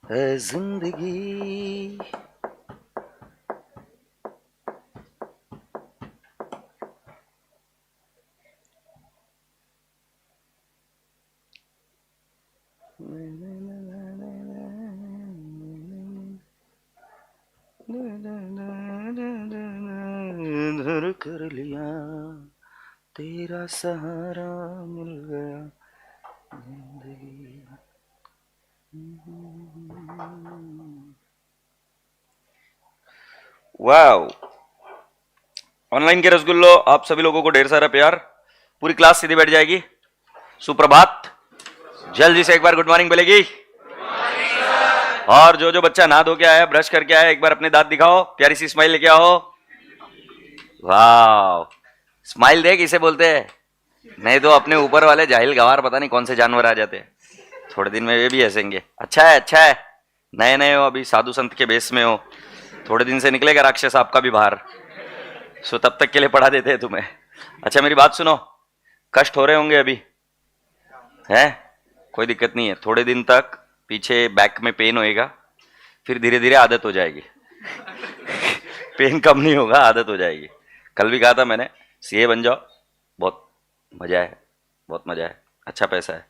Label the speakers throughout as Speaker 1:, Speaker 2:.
Speaker 1: है जिंदगी। धर कर लिया तेरा सहारा मिल गया जिंदगी। वाओ, ऑनलाइन के रसगुल्लो, आप सभी लोगों को ढेर सारा प्यार। पूरी क्लास सीधी बैठ जाएगी। सुप्रभात। जल्दी से एक बार गुड मॉर्निंग बोलेगी। और जो जो बच्चा नहा धो के आया, ब्रश करके आया, एक बार अपने दांत दिखाओ, प्यारी सी स्माइल लेके आओ। वाह, स्माइल देख इसे बोलते हैं, नहीं तो अपने ऊपर वाले जाहिल गवार पता नहीं कौन से जानवर आ जाते हैं। थोड़े दिन में वे भी हंसेंगे। अच्छा है, अच्छा है, नए नए हो, अभी साधु संत के बेस में हो, थोड़े दिन से निकलेगा राक्षस आपका भी बाहर, सो तब तक के लिए पढ़ा देते हैं तुम्हें। अच्छा मेरी बात सुनो, कष्ट हो रहे होंगे अभी, है कोई दिक्कत नहीं है, थोड़े दिन तक पीछे बैक में पेन होएगा, फिर धीरे धीरे आदत हो जाएगी। पेन कम नहीं होगा, आदत हो जाएगी। कल भी कहा था मैंने, सीए बन जाओ, बहुत मजा है, बहुत मजा है, अच्छा पैसा है।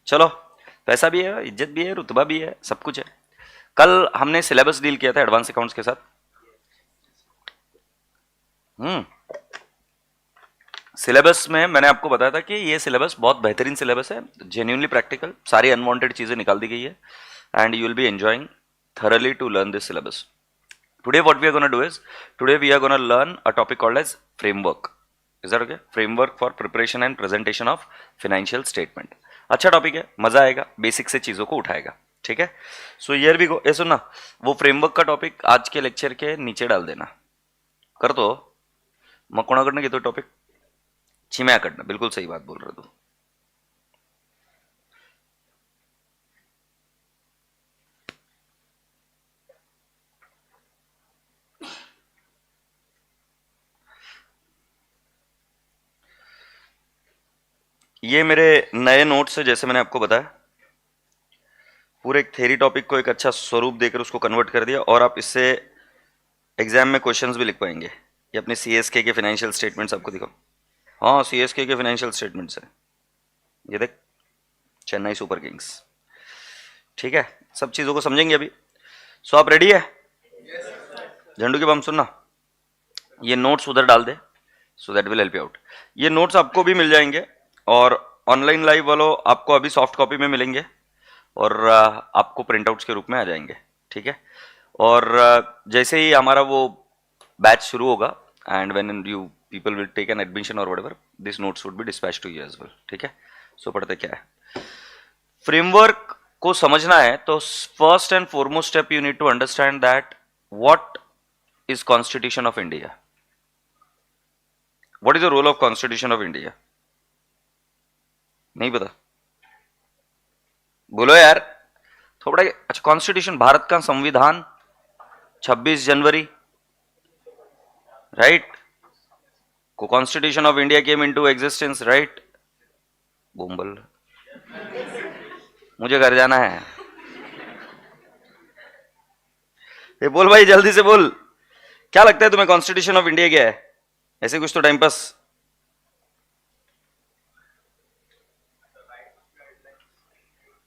Speaker 1: चलो, पैसा भी है, इज्जत भी है, रुतबा भी है, सब कुछ है। कल हमने सिलेबस डील किया था एडवांस अकाउंट्स के साथ। सिलेबस में मैंने आपको बताया था कि ये सिलेबस बहुत बेहतरीन सिलेबस है, जेन्युइनली प्रैक्टिकल, सारी अनवांटेड चीजें निकाल दी गई है, and you will be enjoying thoroughly to learn this syllabus. Today what we are going to do is, today we are going to learn a topic called as framework. Is that okay? Framework for preparation and presentation of financial statement. अच्छा topic है, मजा आएगा, basic से चीजों को उठाएगा, ठीक है। So here we go. सुनना, वो फ्रेमवर्क का टॉपिक आज के लेक्चर के नीचे डाल देना, कर दो। मग कोणाकडनं घेतो टॉपिक? चिम्याकडनं, बिल्कुल सही बात बोल रहे तू। ये मेरे नए नोट्स है, जैसे मैंने आपको बताया, पूरे एक थ्योरी टॉपिक को एक अच्छा स्वरूप देकर उसको कन्वर्ट कर दिया, और आप इससे एग्जाम में क्वेश्चंस भी लिख पाएंगे। ये अपने सीएसके के फाइनेंशियल स्टेटमेंट्स आपको दिखाओ। हाँ, सीएसके के फाइनेंशियल स्टेटमेंट्स है, ये देख, चेन्नई सुपर किंग्स, ठीक है। सब चीज़ों को समझेंगे अभी। सो आप रेडी है? झंडू की बम सुनना, ये नोट्स उधर डाल दे, so that will help you out. ये नोट्स आपको भी मिल जाएंगे, और ऑनलाइन लाइव वालों आपको अभी सॉफ्ट कॉपी में मिलेंगे, और आपको प्रिंटआउट्स के रूप में आ जाएंगे, ठीक है। और जैसे ही हमारा वो बैच शुरू होगा, and when you people will take an admission और whatever, this notes would be dispatch to you as well, ठीक है। सो पढ़ते क्या है, फ्रेमवर्क को समझना है तो first and foremost step you need to understand that what is Constitution of India. What is the role of Constitution of India? नहीं पता? बोलो यार थोड़ा। अच्छा, कॉन्स्टिट्यूशन, भारत का संविधान 26 जनवरी, राइट? को constitution of India came into existence, right? बोल, मुझे घर जाना है। ये बोल भाई, जल्दी से बोल, क्या लगता है तुम्हें कॉन्स्टिट्यूशन ऑफ इंडिया क्या है? ऐसे कुछ तो टाइम पास।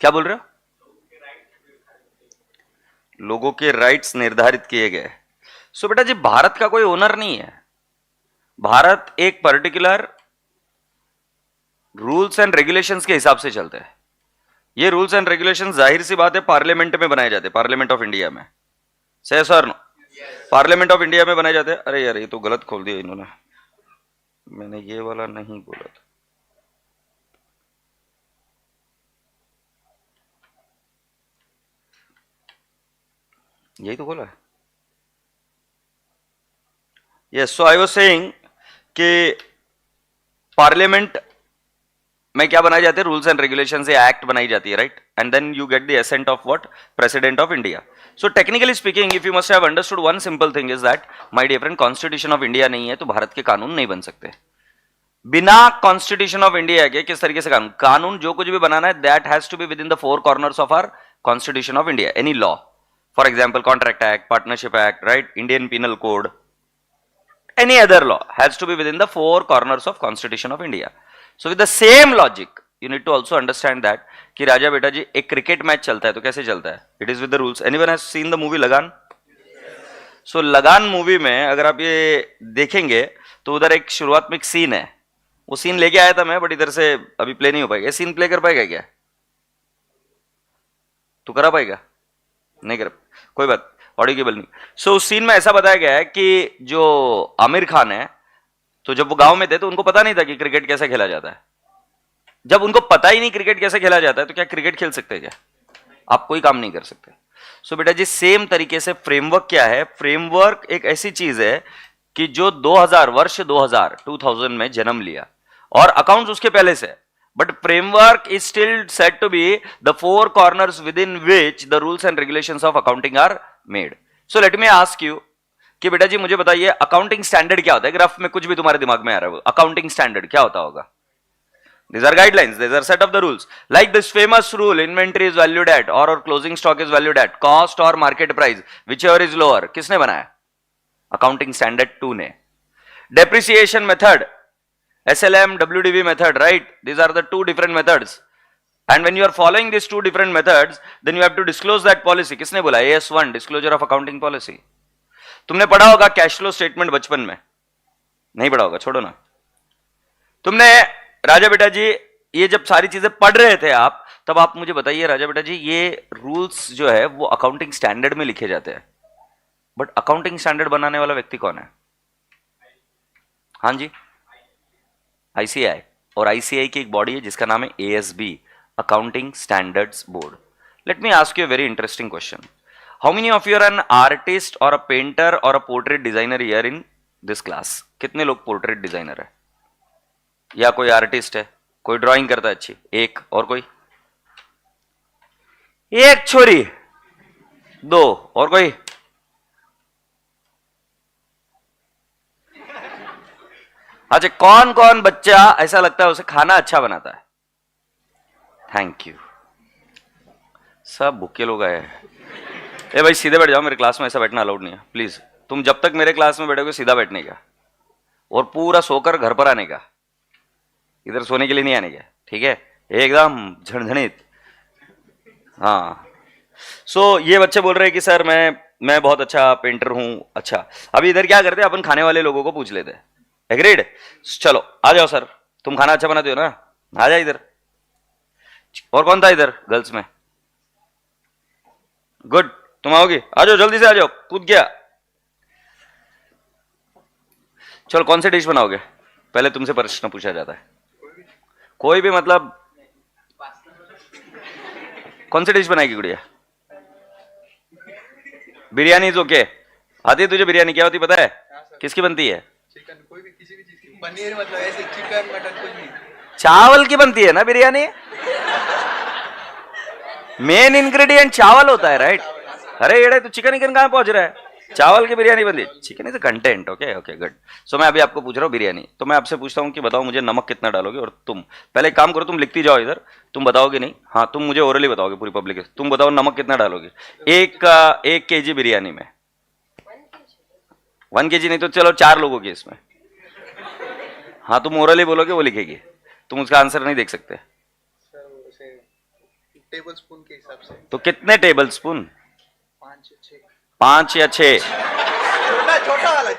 Speaker 1: क्या बोल रहे हो? लोगों के राइट्स निर्धारित किए गए। सो बेटा जी, भारत का कोई ओनर नहीं है, भारत एक पर्टिकुलर रूल्स एंड रेगुलेशंस के हिसाब से चलते हैं। ये रूल्स एंड रेगुलेशंस जाहिर सी बात है पार्लियामेंट में बनाए जाते हैं, पार्लियामेंट ऑफ इंडिया में, सही sir? No, Parliament of India में बनाए जाते हैं। अरे यार, ये तो गलत खोल दिया इन्होंने, मैंने ये वाला नहीं बोला था। यही तो बोला है। Yes, so I was saying कि पार्लियामेंट में क्या बनाए जाते हैं? रूल्स एंड रेगुलेशन से एक्ट बनाई जाती है, right? And then you get the assent of what? President of India. So technically speaking, if you must have understood one simple thing is that my dear friend, Constitution of India नहीं है तो भारत के कानून नहीं बन सकते। बिना constitution of India के किस तरीके से कानून जो कुछ भी बनाना है, that has to be within the four corners of our Constitution of India, any law. For example, Contract Act, Partnership Act, right? Indian Penal Code. Any other law has to be within the four corners of Constitution of India. So with the same logic, you need to also understand that कि राजा बेटा जी एक cricket match चलता है तो कैसे चलता है? It is with the rules. Anyone has seen the movie लगान? So लगान मूवी में अगर आप ये देखेंगे तो उधर एक शुरुआत में एक सीन है, वो सीन लेके आया था मैं, बट इधर से अभी प्ले नहीं हो पाएगा. सीन प्ले कर पाएगा क्या? तू करा पाएगा? नहीं कर, कोई बात, ऑडियो नहीं. सो उस सीन में ऐसा बताया गया है कि जो आमिर खान है, तो जब वो गांव में थे तो उनको पता नहीं था कि क्रिकेट कैसे खेला जाता है. जब उनको पता ही नहीं क्रिकेट कैसे खेला जाता है तो क्या क्रिकेट खेल सकते हैं क्या? आप कोई काम नहीं कर सकते. सो बेटा जी सेम तरीके से फ्रेमवर्क क्या है? फ्रेमवर्क एक ऐसी चीज है कि जो 2000 में जन्म लिया और अकाउंट्स उसके पहले से, but framework is still set to be the four corners within which the rules and regulations of accounting are made. So let me ask you कि बेटा जी मुझे बताइए अकाउंटिंग स्टैंडर्ड क्या होता है? रफ में कुछ भी तुम्हारे दिमाग में आ रहा है, अकाउंटिंग स्टैंडर्ड क्या होता होगा? These are guidelines, these are set of the rules. Like this famous rule, inventory is valued at or closing stock is valued at cost or market price, whichever is lower. किसने बनाया? Accounting Standard 2 ने. Depreciation method, SLM, WDV method, right? These are the two different methods. And when you are following these two different methods, then you have to disclose that policy. किसने बोला? AS1, Disclosure of Accounting Policy. तुमने पढ़ा होगा cash flow statement बचपन में? नहीं पढ़ा होगा, छोड़ो ना. तुमने राजा बेटा जी ये जब सारी चीजें पढ़ रहे थे आप, तब आप मुझे बताइए राजा बेटा जी ये रूल्स जो है वो अकाउंटिंग स्टैंडर्ड में लिखे जाते हैं, बट अकाउंटिंग स्टैंडर्ड बनाने वाला व्यक्ति कौन है? हाँ जी, आईसीआई. और आईसीआई की एक बॉडी है जिसका नाम है ASB, accounting standards board. Let me ask you a very interesting question. How many of you are an artist or a painter or a portrait designer here in this class? कितने लोग portrait designer है या कोई artist है, कोई drawing करता है अच्छी? एक. और कोई? एक छोरी, दो. और कोई? अच्छा, कौन कौन बच्चा ऐसा लगता है उसे खाना अच्छा बनाता है? Thank you. सब भूखे लोग आए हैं. ए भाई सीधे बैठ जाओ, मेरे क्लास में ऐसा बैठना अलाउड नहीं है प्लीज. तुम जब तक मेरे क्लास में बैठोगे सीधा बैठने का और पूरा सोकर घर पर आने का, इधर सोने के लिए नहीं आने का, ठीक है? एकदम झणझणित. हाँ. सो ये बच्चे बोल रहे हैं कि सर मैं बहुत अच्छा पेंटर हूं. अच्छा, अभी इधर क्या करते हैं अपन, खाने वाले लोगों को पूछ लेते हैं. एग्रीड? चलो आ जाओ सर, तुम खाना अच्छा बनाते हो ना, आ जाओ इधर. और कौन था इधर गर्ल्स में? गुड, तुम आओगी, आ जाओ जल्दी से, आ जाओ, कूद गया. चलो कौन सी डिश बनाओगे? पहले तुमसे प्रश्न पूछा जाता है. कोई भी, मतलब कौन सी डिश बनाएगी गुड़िया? Biryani is okay. आती है तुझे बिरयानी? क्या होती पता है? किसकी बनती है?
Speaker 2: चिकन, कोई भी किसी भी चीज की. पनीर, मतलब ऐसे चिकन मटन कुछ भी.
Speaker 1: चावल की बनती है ना बिरयानी. मेन इंग्रेडिएंट चावल होता है, राइट? अरे येड़े तू चिकन चिकन कहां पहुंच रहा है? चावल की बिरयानी बनती है. Chicken is content. Okay okay good. So मैं अभी आपको पूछ रहा हूँ बिरयानी, तो मैं आपसे पूछता हूँ कि बताओ मुझे नमक कितना डालोगे. और तुम पहले एक काम करो, तुम लिखती जाओ इधर, तुम बताओगे नहीं. हाँ, तुम मुझे ओरली बताओगे पूरी पब्लिक. तुम बताओ नमक कितना डालोगे एक केजी बिरयानी में? 1 केजी नहीं तो चलो 4 लोगों की इसमें. हाँ, तुम ओरली बोलोगे, वो लिखेगी. तुम उसका आंसर नहीं देख सकते.
Speaker 2: टेबल स्पून के हिसाब से.
Speaker 1: तो कितने टेबल स्पून? 5 या 6?
Speaker 2: छोटा वाला.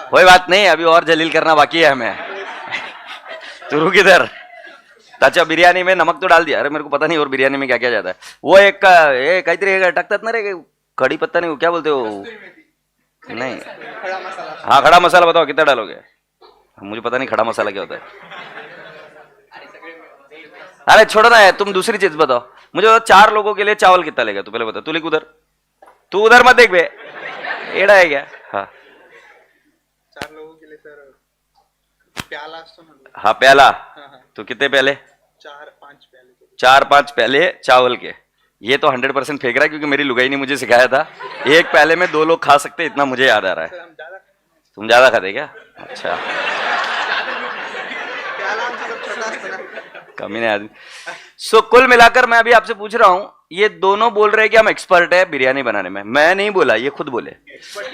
Speaker 1: कोई बात नहीं, अभी और जलील करना बाकी है हमें. तू रुक इधर. अच्छा, बिरयानी में नमक तो डाल दिया. अरे मेरे को पता नहीं और बिरयानी में क्या क्या जाता है. वो एक काहीतरी टाकतात ना रे, कड़ी पत्ता नहीं, क्या बोलते हो? नहीं,
Speaker 2: खड़ा मसाला.
Speaker 1: हाँ खड़ा मसाला. बताओ कितना डालोगे? मुझे पता नहीं खड़ा मसाला क्या होता है. अरे छोड़ो ना, तुम दूसरी चीज बताओ मुझे. 4 लोगों के लिए चावल कितना लेगा? तू पहले बता. तू लिख उधर. तू उधर मत देख बे, एड़ा है क्या? हाँ,
Speaker 2: 4 लोगों के लिए सर प्याला.
Speaker 1: हाँ प्याला. तो कितने प्याले?
Speaker 2: 4-5 प्याले.
Speaker 1: 4-5 प्याले चावल के. ये तो 100% फेंक रहा है, क्योंकि मेरी लुगाई ने मुझे सिखाया था एक प्याले में 2 लोग खा सकते, इतना मुझे याद आ रहा है. तुम ज्यादा खाते क्या? अच्छा, कमीने आदमी। सो कुल मिलाकर मैं अभी आपसे पूछ रहा हूं, ये दोनों बोल रहे हैं कि हम एक्सपर्ट है बिरयानी बनाने में। मैं नहीं बोला, ये खुद बोले।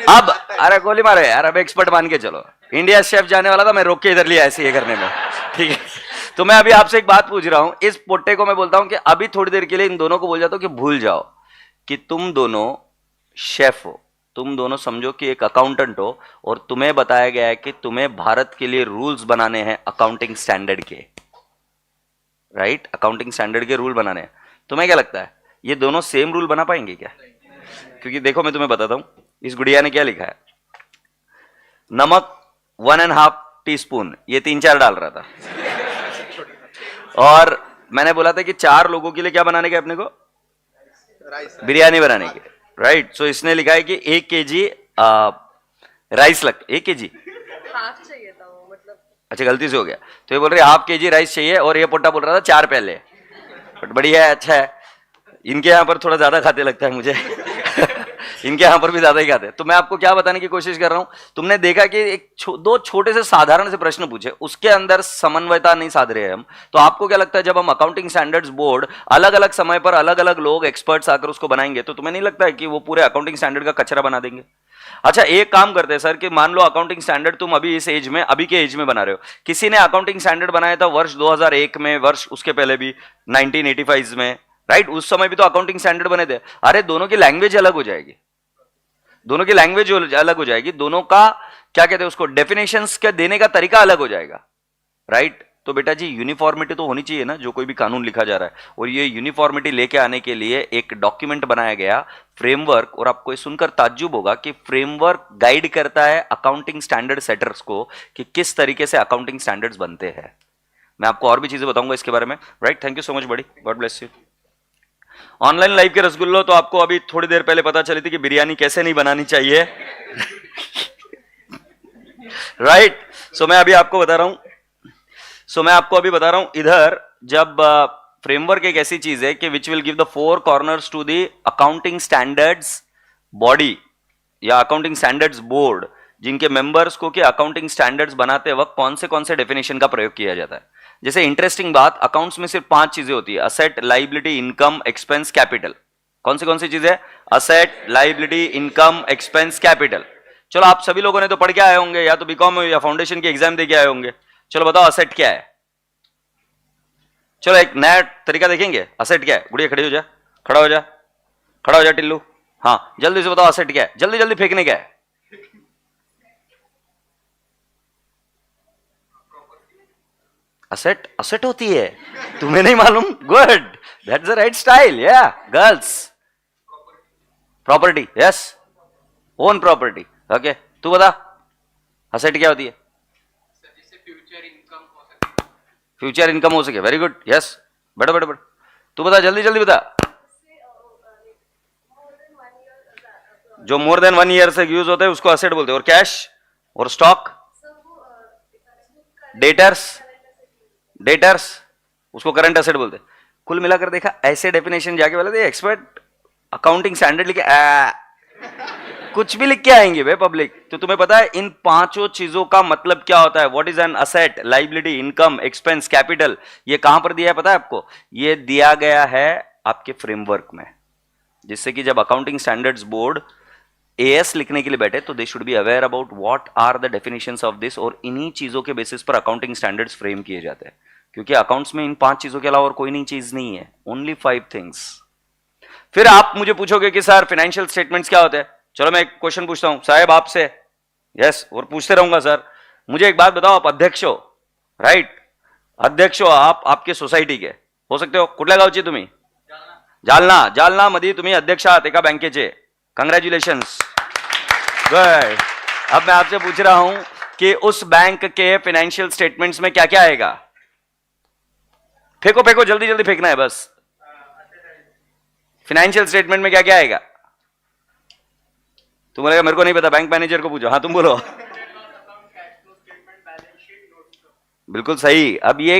Speaker 1: अब अरे गोली मारो यार, अब एक्सपर्ट मान के चलो। इंडिया शेफ जाने वाला था, मैं रोक के इधर लिया ऐसे ये करने में, ठीक है। तो मैं अभी आपसे एक बात पूछ रहा हूं, इस पोट्टे को मैं बोलता हूं कि अभी थोड़ी देर के लिए इन दोनों को बोल जाता हूं कि भूल जाओ कि तुम दोनों शेफ हो, तुम दोनों समझो कि एक अकाउंटेंट हो, और तुम्हें बताया गया है कि तुम्हें भारत के लिए रूल्स बनाने हैं अकाउंटिंग स्टैंडर्ड के, राइट? अकाउंटिंग स्टैंडर्ड के रूल बनाने हैं। तुम्हें क्या लगता है ये दोनों सेम रूल बना पाएंगे क्या? क्योंकि देखो मैं तुम्हें बताता हूं, इस गुड़िया ने क्या लिखा है, नमक 1.5 टीस्पून, ये 3-4 डाल रहा था। और मैंने बोला था कि 4 लोगों के लिए क्या बनाने के अपने को, बिरयानी बनाने के, राइट? सो इसने लिखा है कि 1 केजी राइस लग, 1 केजी
Speaker 3: हाफ चाहिए था वो, मतलब
Speaker 1: अच्छा गलती से हो गया। तो ये बोल रहे हाफ केजी राइस चाहिए, और ये पोटा बोल रहा था 4 पहले। बट बढ़िया है, अच्छा है। इनके यहाँ पर थोड़ा ज्यादा खाते लगता है मुझे इनके यहाँ पर भी ज्यादा ही खाते हैं। तो मैं आपको क्या बताने की कोशिश कर रहा हूं, तुमने देखा कि दो छोटे से साधारण से प्रश्न पूछे, उसके अंदर समन्वयता नहीं साध रहे हैं हम। तो आपको क्या लगता है जब हम अकाउंटिंग स्टैंडर्ड्स बोर्ड अलग अलग समय पर अलग अलग लोग एक्सपर्ट्स आकर उसको बनाएंगे, तो तुम्हें नहीं लगता है कि वो पूरे अकाउंटिंग स्टैंडर्ड का कचरा बना देंगे? अच्छा एक काम करते हैं सर कि मान लो अकाउंटिंग स्टैंडर्ड तुम अभी इस एज में, अभी के एज में बना रहे हो, किसी ने अकाउंटिंग स्टैंडर्ड बनाया था वर्ष 2001 में, वर्ष उसके पहले भी 1985 में, राइट? उस समय भी तो अकाउंटिंग स्टैंडर्ड बने थे। अरे दोनों की लैंग्वेज अलग हो जाएगी, दोनों की लैंग्वेज अलग हो जाएगी, दोनों का क्या कहते हैं उसको, डेफिनेशंस के देने का तरीका अलग हो जाएगा, राइट? तो बेटा जी यूनिफॉर्मिटी तो होनी चाहिए ना, जो कोई भी कानून लिखा जा रहा है। और ये यूनिफॉर्मिटी लेके आने के लिए एक डॉक्यूमेंट बनाया गया, फ्रेमवर्क। और आपको ये सुनकर ताज्जुब होगा कि फ्रेमवर्क गाइड करता है अकाउंटिंग स्टैंडर्ड सेटर्स को कि किस तरीके से अकाउंटिंग स्टैंडर्ड्स बनते हैं। मैं आपको और भी चीजें बताऊंगा इसके बारे में, right? Thank you so much बड़ी, god bless you. Online live के रसगुल्लो, तो आपको अभी थोड़ी देर पहले पता चली थी कि बिरयानी कैसे नहीं बनानी चाहिए राइट? सो मैं अभी आपको बता रहा हूं, इधर जब फ्रेमवर्क एक ऐसी चीज है कि which will give the 4 corners to the accounting standards body या अकाउंटिंग स्टैंडर्ड्स बोर्ड, जिनके मेंबर्स को कि अकाउंटिंग स्टैंडर्ड्स बनाते वक्त कौन से डेफिनेशन का प्रयोग किया जाता है। जैसे इंटरेस्टिंग बात, अकाउंट्स में सिर्फ 5 चीजें होती है, asset, liability, income, expense, capital. कौन सी चीजें? Asset, liability, income, expense, capital. चलो आप सभी लोगों ने तो पढ़ के आए होंगे, या तो बीकॉम या फाउंडेशन की एग्जाम दे के आए होंगे। चलो बताओ असेट क्या है? चलो एक नया तरीका देखेंगे, असेट क्या है? गुड़िया खड़ी हो जा, खड़ा हो जा टिल्लू। हाँ जल्दी से बताओ असेट क्या है, जल्दी जल्दी फेंकने क्या है? असेट होती है, तुम्हें नहीं मालूम? Good, that's the right style. या girls, property, yes, own property. Okay तू बता असेट क्या होती है? फ्यूचर इनकम हो सके, वेरी गुड, यस। बड़ा तू बता, जल्दी बता। जो मोर देन 1 ईयर से यूज होता है उसको असेट बोलते हैं। और कैश और स्टॉक, डेटर्स उसको करंट असेट बोलते हैं। कुल मिलाकर देखा, ऐसे डेफिनेशन जाके वाले थे एक्सपर्ट अकाउंटिंग स्टैंडर्ड लिखे कुछ भी लिख के आएंगे भाई पब्लिक। तो तुम्हें पता है इन 5 चीजों का मतलब क्या होता है? What is an asset, liability, income, expense, capital. ये कहां पर दिया है पता है आपको? ये दिया गया है आपके फ्रेमवर्क में, जिससे कि जब अकाउंटिंग स्टैंडर्ड्स बोर्ड एएस लिखने के लिए बैठे तो they should be aware about what are the definitions of this. और इन्हीं चीजों के बेसिस पर अकाउंटिंग स्टैंडर्ड्स फ्रेम किए जाते हैं, क्योंकि अकाउंट्स में इन 5 चीजों के अलावा और कोई नई चीज नहीं है, ओनली 5 थिंग्स। फिर आप मुझे पूछोगे कि सर फाइनेंशियल स्टेटमेंट्स क्या होते हैं? चलो मैं एक क्वेश्चन पूछता हूं साहेब आपसे, यस, और पूछते रहूंगा सर। मुझे एक बात बताओ, आप अध्यक्ष हो, राइट? अध्यक्ष हो आप आपके सोसायटी के, हो सकते हो। कुठल्या गावचे तुम्ही? जालना मध्ये तुम्ही अध्यक्ष आहात एका बँकेचे, कंग्रॅच्युलेशन्स, गुड। अब मैं आपसे पूछ रहा हूं कि उस बैंक के फाइनेंशियल स्टेटमेंट्स में क्या क्या आएगा? फेंको जल्दी फेंकना है बस। फाइनेंशियल स्टेटमेंट में क्या क्या आएगा? तुम बोलेगा मेरे को नहीं पता, बैंक मैनेजर को पूछो। हाँ तुम बोलो। बिल्कुल सही। अब ये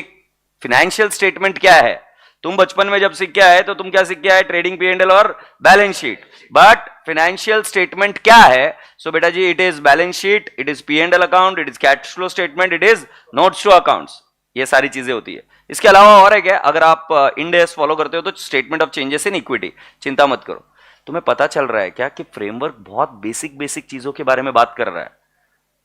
Speaker 1: फाइनेंशियल स्टेटमेंट क्या है? तुम बचपन में जब सीख के आए तो तुम क्या सीख के आए? ट्रेडिंग, P&L और balance sheet. But financial statement क्या है? सो बेटा जी, it is balance sheet, it is P&L account, it is cash flow statement, it is notes to accounts. ये सारी चीजें होती है। इसके अलावा और है क्या, अगर आप इंड एस फॉलो करते हो तो statement of changes in equity, चिंता मत करो। तुम्हें पता चल रहा है क्या कि फ्रेमवर्क बहुत बेसिक बेसिक चीजों के बारे में बात कर रहा है,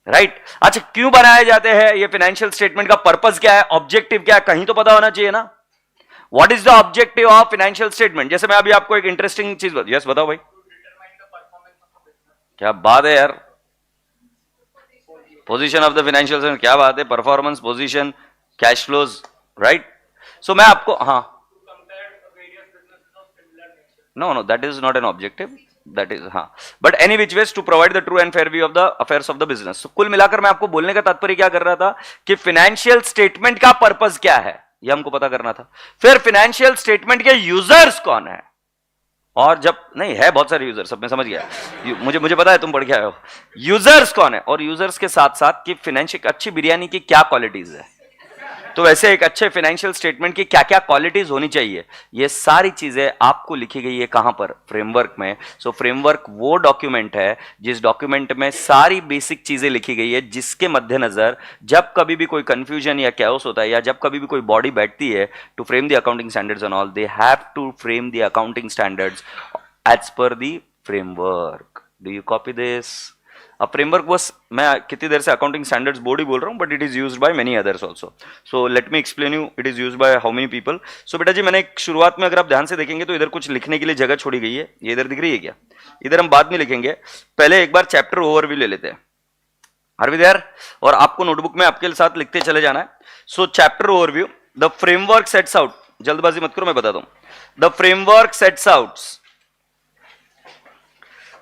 Speaker 1: राइट? अच्छा, क्यों बनाए जाते हैं ये फाइनेंशियल स्टेटमेंट, का पर्पस क्या है, ऑब्जेक्टिव क्या है, कहीं तो पता होना चाहिए ना। What is the objective of financial statement? जैसे मैं अभी आपको एक इंटरेस्टिंग चीज यस बताओ भाई, क्या बात है यार, position of the financial statement, क्या बात है, performance, position, cash flows, right? So मैं आपको, हाँ, no, that is not an objective, that is, हाँ, but any which ways to provide the true and fair view of the affairs of the business। so, कुल मिलाकर मैं आपको बोलने का तात्पर्य क्या कर रहा था कि फाइनेंशियल स्टेटमेंट का पर्पस क्या है, यह हमको पता करना था। फिर फाइनेंशियल स्टेटमेंट के यूजर्स कौन है, और जब नहीं है बहुत सारे यूजर्स, सब मैं समझ गया, मुझे पता है तुम पढ़ के आए हो, यूजर्स कौन है, और यूजर्स के साथ साथ कि फाइनेंशियल अच्छी बिरयानी की क्या क्वालिटीज है, तो वैसे एक अच्छे फाइनेंशियल स्टेटमेंट की क्या क्या क्वालिटीज होनी चाहिए, ये सारी चीजें आपको लिखी गई है कहां पर, फ्रेमवर्क में। सो फ्रेमवर्क वो डॉक्यूमेंट है जिस डॉक्यूमेंट में सारी बेसिक चीजें लिखी गई है, जिसके मद्देनजर जब कभी भी कोई कंफ्यूजन या कैओस होता है, या जब कभी भी कोई बॉडी बैठती है to frame the accounting standards and all, they have to frame the accounting standards as per the framework. Do you copy this? अब फ्रेमवर्क बस मैं कितनी देर से अकाउंटिंग स्टैंडर्ड्स बोर्ड ही बोल रहा हूं, but it is used by many others also. So let me explain you it is used by how many people. So बेटा जी, मैंने एक शुरुआत में अगर आप ध्यान से देखेंगे तो इधर कुछ लिखने के लिए जगह छोड़ी गई है, ये इधर दिख रही है क्या? इधर हम बाद में लिखेंगे, पहले एक बार चैप्टर ओवरव्यू ले लेते हैं। Are we there? और आपको नोटबुक में आपके साथ लिखते चले जाना है। सो chapter overview, the framework sets out, जल्दबाजी मत करो, मैं बताता हूं। The framework sets out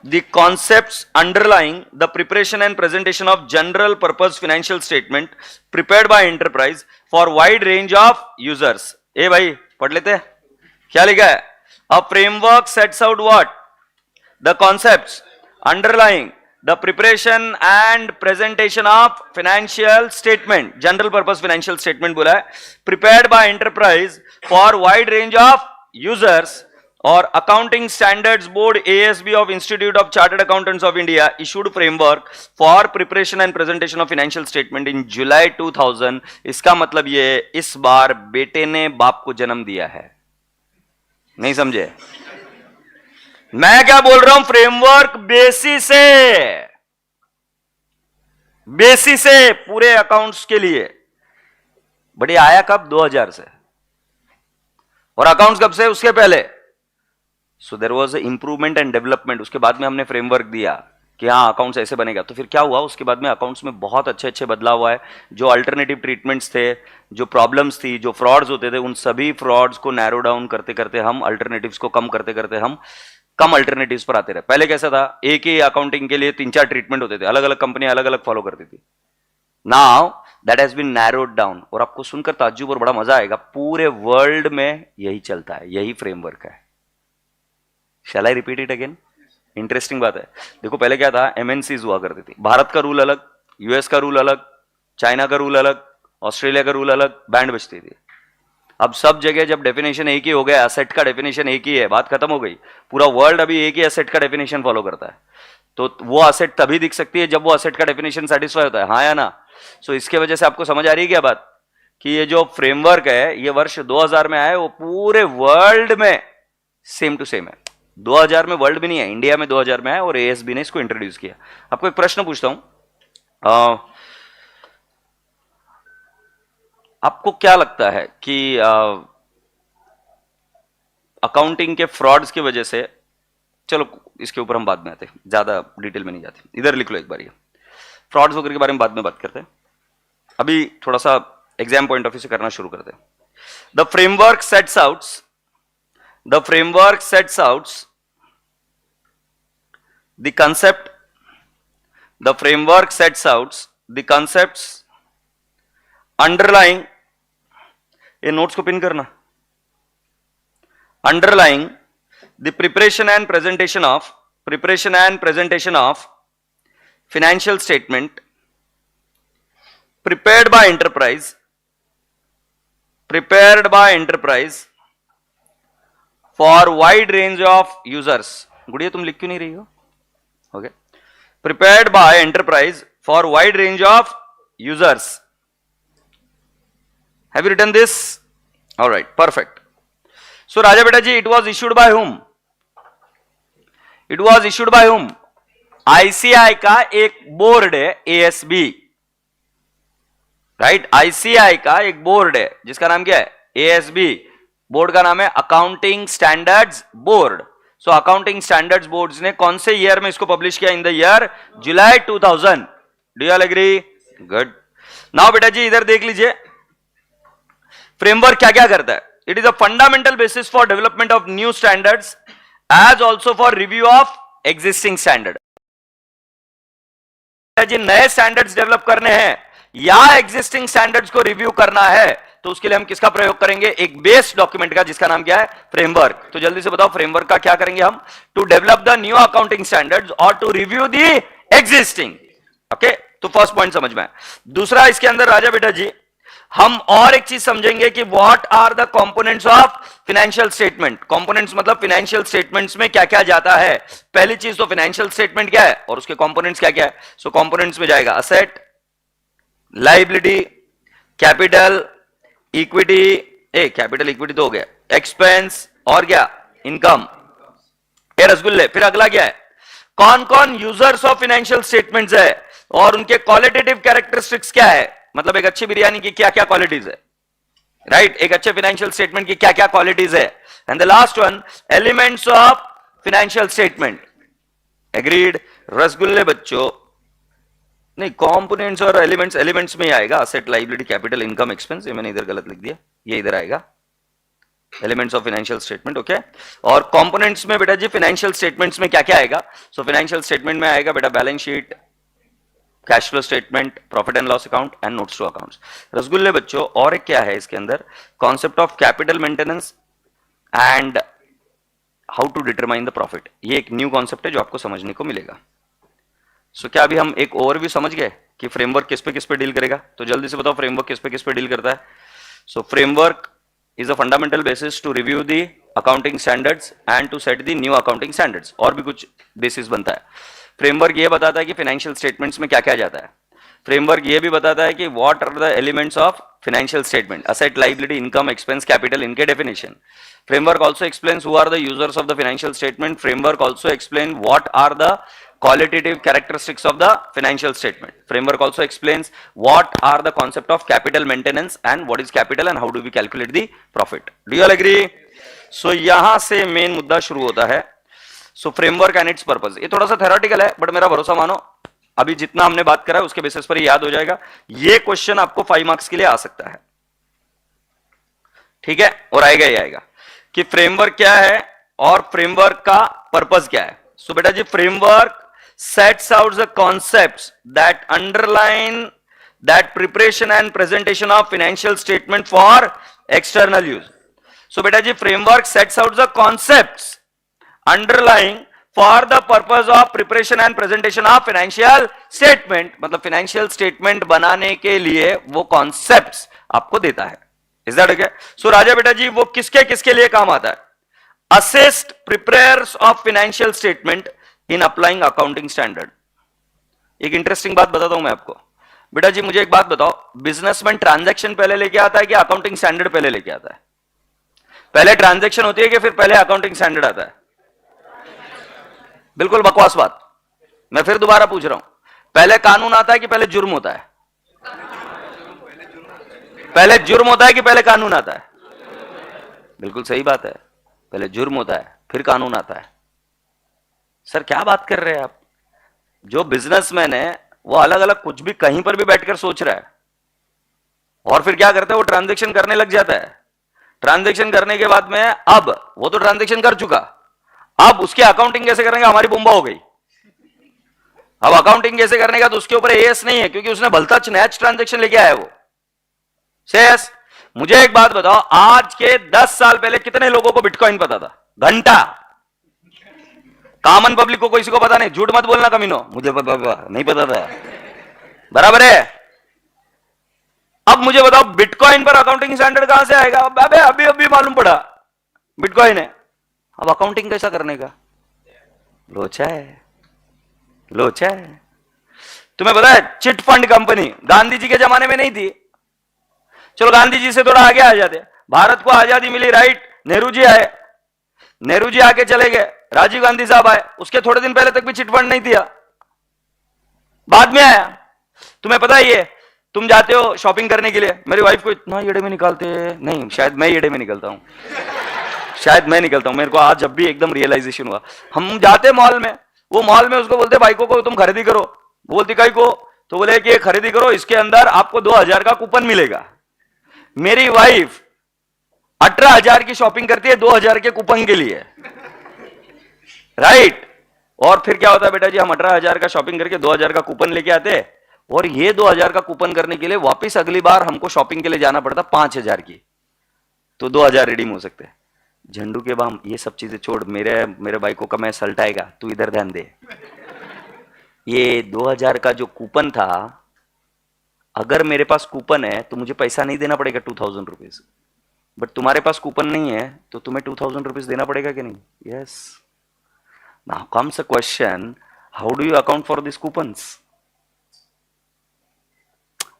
Speaker 1: the concepts underlying the preparation and presentation of general purpose financial statement prepared by enterprise for wide range of users। ए भाई पढ़ लेते हैं क्या लिखा है? A framework sets out what? The concepts underlying the preparation and presentation of financial statement, general purpose financial statement बोला है, prepared by enterprise for wide range of users, और accounting standards board ASB of institute of chartered accountants of India issued framework for preparation and presentation of financial statement in July 2000। इसका मतलब ये, इस बार बेटे ने बाप को जन्म दिया है, नहीं समझे? मैं क्या बोल रहा हूं, फ्रेमवर्क बेसिस से पूरे अकाउंट्स के लिए। बट ये आया कब? 2000 से। और अकाउंट्स कब से? उसके पहले। So there was improvement and development. उसके बाद में हमने फ्रेमवर्क दिया कि हाँ अकाउंट्स ऐसे बनेगा, तो फिर क्या हुआ, उसके बाद में अकाउंट्स में बहुत अच्छे अच्छे बदलाव हुआ है। जो अल्टरनेटिव ट्रीटमेंट्स थे, जो प्रॉब्लम्स थी, जो फ्रॉड्स होते थे, उन सभी फ्रॉड्स को नैरो डाउन करते करते हम अल्टरनेटिव्स को कम करते करते हम कम अल्टरनेटिव्स पर आते रहे। पहले कैसा था, एक ही अकाउंटिंग के लिए 3-4 ट्रीटमेंट होते थे, अलग अलग कंपनी अलग अलग फॉलो करती थी। Now that has been narrowed down. और आपको सुनकर ताज्जुब और बड़ा मजा आएगा, पूरे वर्ल्ड में यही चलता है, यही फ्रेमवर्क है। Shall I repeat it again? Interesting बात है। देखो पहले क्या था, MNCs हुआ करती थी, भारत का रूल अलग, US का रूल अलग, चाइना का रूल अलग, ऑस्ट्रेलिया का रूल अलग, बैंड बजती थी। अब सब जगह जब डेफिनेशन एक ही हो गया, एसेट का डेफिनेशन एक ही है, बात खत्म हो गई। पूरा वर्ल्ड अभी एक ही एसेट का डेफिनेशन फॉलो करता है। तो वो एसेट तभी दिख सकती है जब वो एसेट का डेफिनेशन सेटिस्फाई होता है, हाँ या ना? सो इसके वजह से आपको समझ आ रही है क्या बात, कि ये जो फ्रेमवर्क है ये वर्ष 2000 में आया, वो पूरे वर्ल्ड में सेम टू सेम है। 2000 में वर्ल्ड भी नहीं है, इंडिया में 2000 में है, और ASB ने इसको इंट्रोड्यूस किया। आपको एक प्रश्न पूछता हूं, आपको क्या लगता है कि अकाउंटिंग के फ्रॉड्स की वजह से, चलो इसके ऊपर हम बाद में आते हैं, ज्यादा डिटेल में नहीं जाते, इधर लिख लो एक बार, ये फ्रॉड्स वगैरह के बारे में बाद में बात करते हैं, अभी थोड़ा सा एग्जाम पॉइंट ऑफ व्यू से करना शुरू करते हैं। The framework sets out the framework sets out the concept, the framework sets out the concepts underlying, ये नोट्स को पिन करना, underlying the preparation and presentation of financial statement prepared by enterprise for wide range of users। गुड़िया तुम लिख क्यों नहीं रही हो? Okay, prepared by enterprise for wide range of users। Have you written this? Alright, perfect. So राजा बेटा जी, it was issued by whom? It was issued by whom? ICI का एक बोर्ड है, एएसबी, राइट. आईसीआई का एक board है जिसका नाम क्या है? एएसबी. बोर्ड का नाम है accounting standards board. So accounting standards boards ने कौन से ईयर में इसको पब्लिश किया? In the year July 2000. Do you all agree? Good. Now बेटा जी इधर देख लीजिए, फ्रेमवर्क क्या क्या करता है. It is a fundamental basis for development of new standards as also for review of existing standard. जी नए स्टैंडर्ड्स डेवलप करने हैं या एग्जिस्टिंग स्टैंडर्ड्स को रिव्यू करना है तो उसके लिए हम किसका प्रयोग करेंगे? एक बेस डॉक्यूमेंट का जिसका नाम क्या है? फ्रेमवर्क. तो जल्दी से बताओ फ्रेमवर्क का क्या करेंगे हम? To develop the new accounting standards और to review the existing. Okay, तो फर्स्ट पॉइंट समझ में. दूसरा इसके अंदर राजा बेटा जी हम और एक चीज समझेंगे कि what are the components of financial statement. Components मतलब फाइनेंशियल स्टेटमेंट्स में क्या क्या जाता है. पहली चीज तो फाइनेंशियल स्टेटमेंट क्या है और उसके कंपोनेंट्स क्या क्या है. सो कंपोनेंट्स में जाएगा asset, liability, capital, equity. Capital equity तो हो गया. एक्सपेंस और क्या? इनकम. ये रसगुल्ले. फिर अगला क्या है? कौन कौन यूजर्स ऑफ फाइनेंशियल स्टेटमेंट्स है और उनके क्वालिटेटिव कैरेक्टरिस्टिक्स क्या है. मतलब एक अच्छी बिरयानी की क्या क्या क्वालिटीज है, राइट. एक अच्छे फाइनेंशियल स्टेटमेंट की क्या क्या क्वालिटीज है. And the last one, elements of financial statement. Agreed. रसगुल्ले बच्चों नहीं, कंपोनेंट्स और एलिमेंट्स, एलिमेंट्स में ही आएगा. Asset, liability, capital, income, expense. ये मैंने इधर गलत लिख दिया, ये इधर आएगा elements of financial statement. Okay. और कंपोनेंट्स में बेटा जी फाइनेंशियल स्टेटमेंट्स में क्या क्या आएगा? सो फाइनेंशियल स्टेटमेंट में आएगा बेटा balance sheet, cash flow statement, profit and loss account and notes to accounts. रसगुल्ले बच्चों और एक क्या है इसके अंदर? Concept of capital maintenance and how to determine the profit. ये एक न्यू कॉन्सेप्ट है जो आपको समझने को मिलेगा. सो क्या अभी हम एक ओवरव्यू समझ गए कि फ्रेमवर्क किस पे डील करेगा? तो जल्दी से बताओ फ्रेमवर्क किस पे डील करता है. So framework is a fundamental basis to review the accounting standards and to set the new accounting standards. और भी कुछ बेसिस बनता है. फ्रेमवर्क ये बताता है कि फाइनेंशियल स्टेटमेंट्स में क्या क्या जाता है. फ्रेमवर्क ये भी बताता है कि what are the elements of financial statement, asset, liability, income, expense, capital, इनके definition. Framework also explains who are the users of the financial statement. Framework also explain what are the qualitative characteristics of the financial statement. Framework also explains what are the concept of capital maintenance and what is capital and how do we calculate the profit. Do you all agree? So यहां से main मुद्दा शुरू होता है. So framework and its purpose. ये थोड़ा सा theoretical है बट मेरा भरोसा मानो अभी जितना हमने बात करा है उसके बेसिस पर याद हो जाएगा. ये क्वेश्चन आपको 5 मार्क्स के लिए आ सकता है, ठीक है. और आएगा ही आएगा कि फ्रेमवर्क क्या है और फ्रेमवर्क का पर्पस क्या है. सो बेटा जी framework sets out the concepts that underline that preparation and presentation of financial statement for external use. So beta ji framework sets out the concepts underlying for the purpose of preparation and presentation of financial statement. मतलब financial statement बनाने के लिए वो concepts आपको देता है. Is that okay? So राजा बेटा जी वो किसके किसके लिए काम आता है? Assist preparers of financial statement in applying accounting standard. एक इंटरेस्टिंग बात बताता हूं मैं आपको. बेटा जी मुझे एक बात बताओ, बिजनेसमैन ट्रांजैक्शन पहले लेके आता है कि अकाउंटिंग स्टैंडर्ड पहले लेके आता है? पहले ट्रांजैक्शन होती है कि फिर पहले अकाउंटिंग स्टैंडर्ड आता है? बिल्कुल बकवास बात. मैं फिर दोबारा पूछ रहा हूं, पहले कानून आता है कि पहले जुर्म होता है? पहले जुर्म होता है कि पहले कानून आता है? बिल्कुल सही बात है, पहले जुर्म होता है फिर कानून आता है. सर क्या बात कर रहे हैं आप? जो बिजनेसमैन है वो अलग अलग कुछ भी कहीं पर भी बैठकर सोच रहा है और फिर क्या करता है, वो ट्रांजैक्शन करने लग जाता है. ट्रांजैक्शन करने के बाद में अब वो तो ट्रांजैक्शन कर चुका, अब उसकी अकाउंटिंग कैसे करेंगे? हमारी बुम्बा हो गई. अब अकाउंटिंग कैसे करने का तो उसके ऊपर एएस नहीं है क्योंकि उसने भलता स्नैच ट्रांजैक्शन लेके आया वो. सेस मुझे एक बात बताओ, आज के 10 साल पहले कितने लोगों को बिटकॉइन पता था? घंटा. कॉमन पब्लिक को किसी को पता नहीं. झूठ मत बोलना कमीनो, मुझे नहीं पता था. बराबर है. अब मुझे बताओ बिटकॉइन पर अकाउंटिंग स्टैंडर्ड कहां से आएगा? अबे अभी अभी मालूम पड़ा बिटकॉइन है. अब अकाउंटिंग कैसा करने का? लोचा है, लोचा है. तुम्हें पता है chit fund company Gandhi ji के जमाने में नहीं थी. चलो गांधी जी से थोड़ा आगे आ जाते. भारत को आजादी मिली, राइट, नेहरू जी आए, नेहरू जी आके चले गए, राजीव गांधी साहब आए, उसके थोड़े दिन पहले तक भी चिटफंड नहीं दिया, बाद में आया। तुम्हें पता ही है, तुम जाते हो शॉपिंग करने के लिए, मेरी वाइफ को इतना येड़े में निकालते नहीं, शायद मैं येड़े में निकलता हूं, शायद मैं निकलता हूं, मेरे को आज जब भी एकदम रियलाइजेशन हुआ। हम जाते मॉल में, वो मॉल में उसको बोलते बाइकों को तुम खरीदी करो, बोलती कई को, तो बोले कि खरीदी करो, इसके अंदर आपको 2000 का कूपन मिलेगा। मेरी वाइफ 18,000 की शॉपिंग करती है 2000 के कूपन के लिए, राइट। और फिर क्या होता है बेटा जी, हम 18,000 का शॉपिंग करके 2000 का कूपन लेके आते, और ये 2000 का कूपन करने के लिए वापस अगली बार हमको शॉपिंग के लिए जाना पड़ता 5000 की, तो 2000 रिडीम हो सकते हैं। झंडू के बाम, ये सब चीजें छोड़, मेरे बाइकों का मैं सल्टाएगा, तू इधर ध्यान दे। ये 2000 का जो कूपन था, अगर मेरे पास कूपन है तो मुझे पैसा नहीं देना पड़ेगा 2000 रुपीज, बट तुम्हारे पास कूपन नहीं है तो तुम्हें 2000 रुपीज देना पड़ेगा कि नहीं? Yes. Now comes a question, how do you account for this coupons?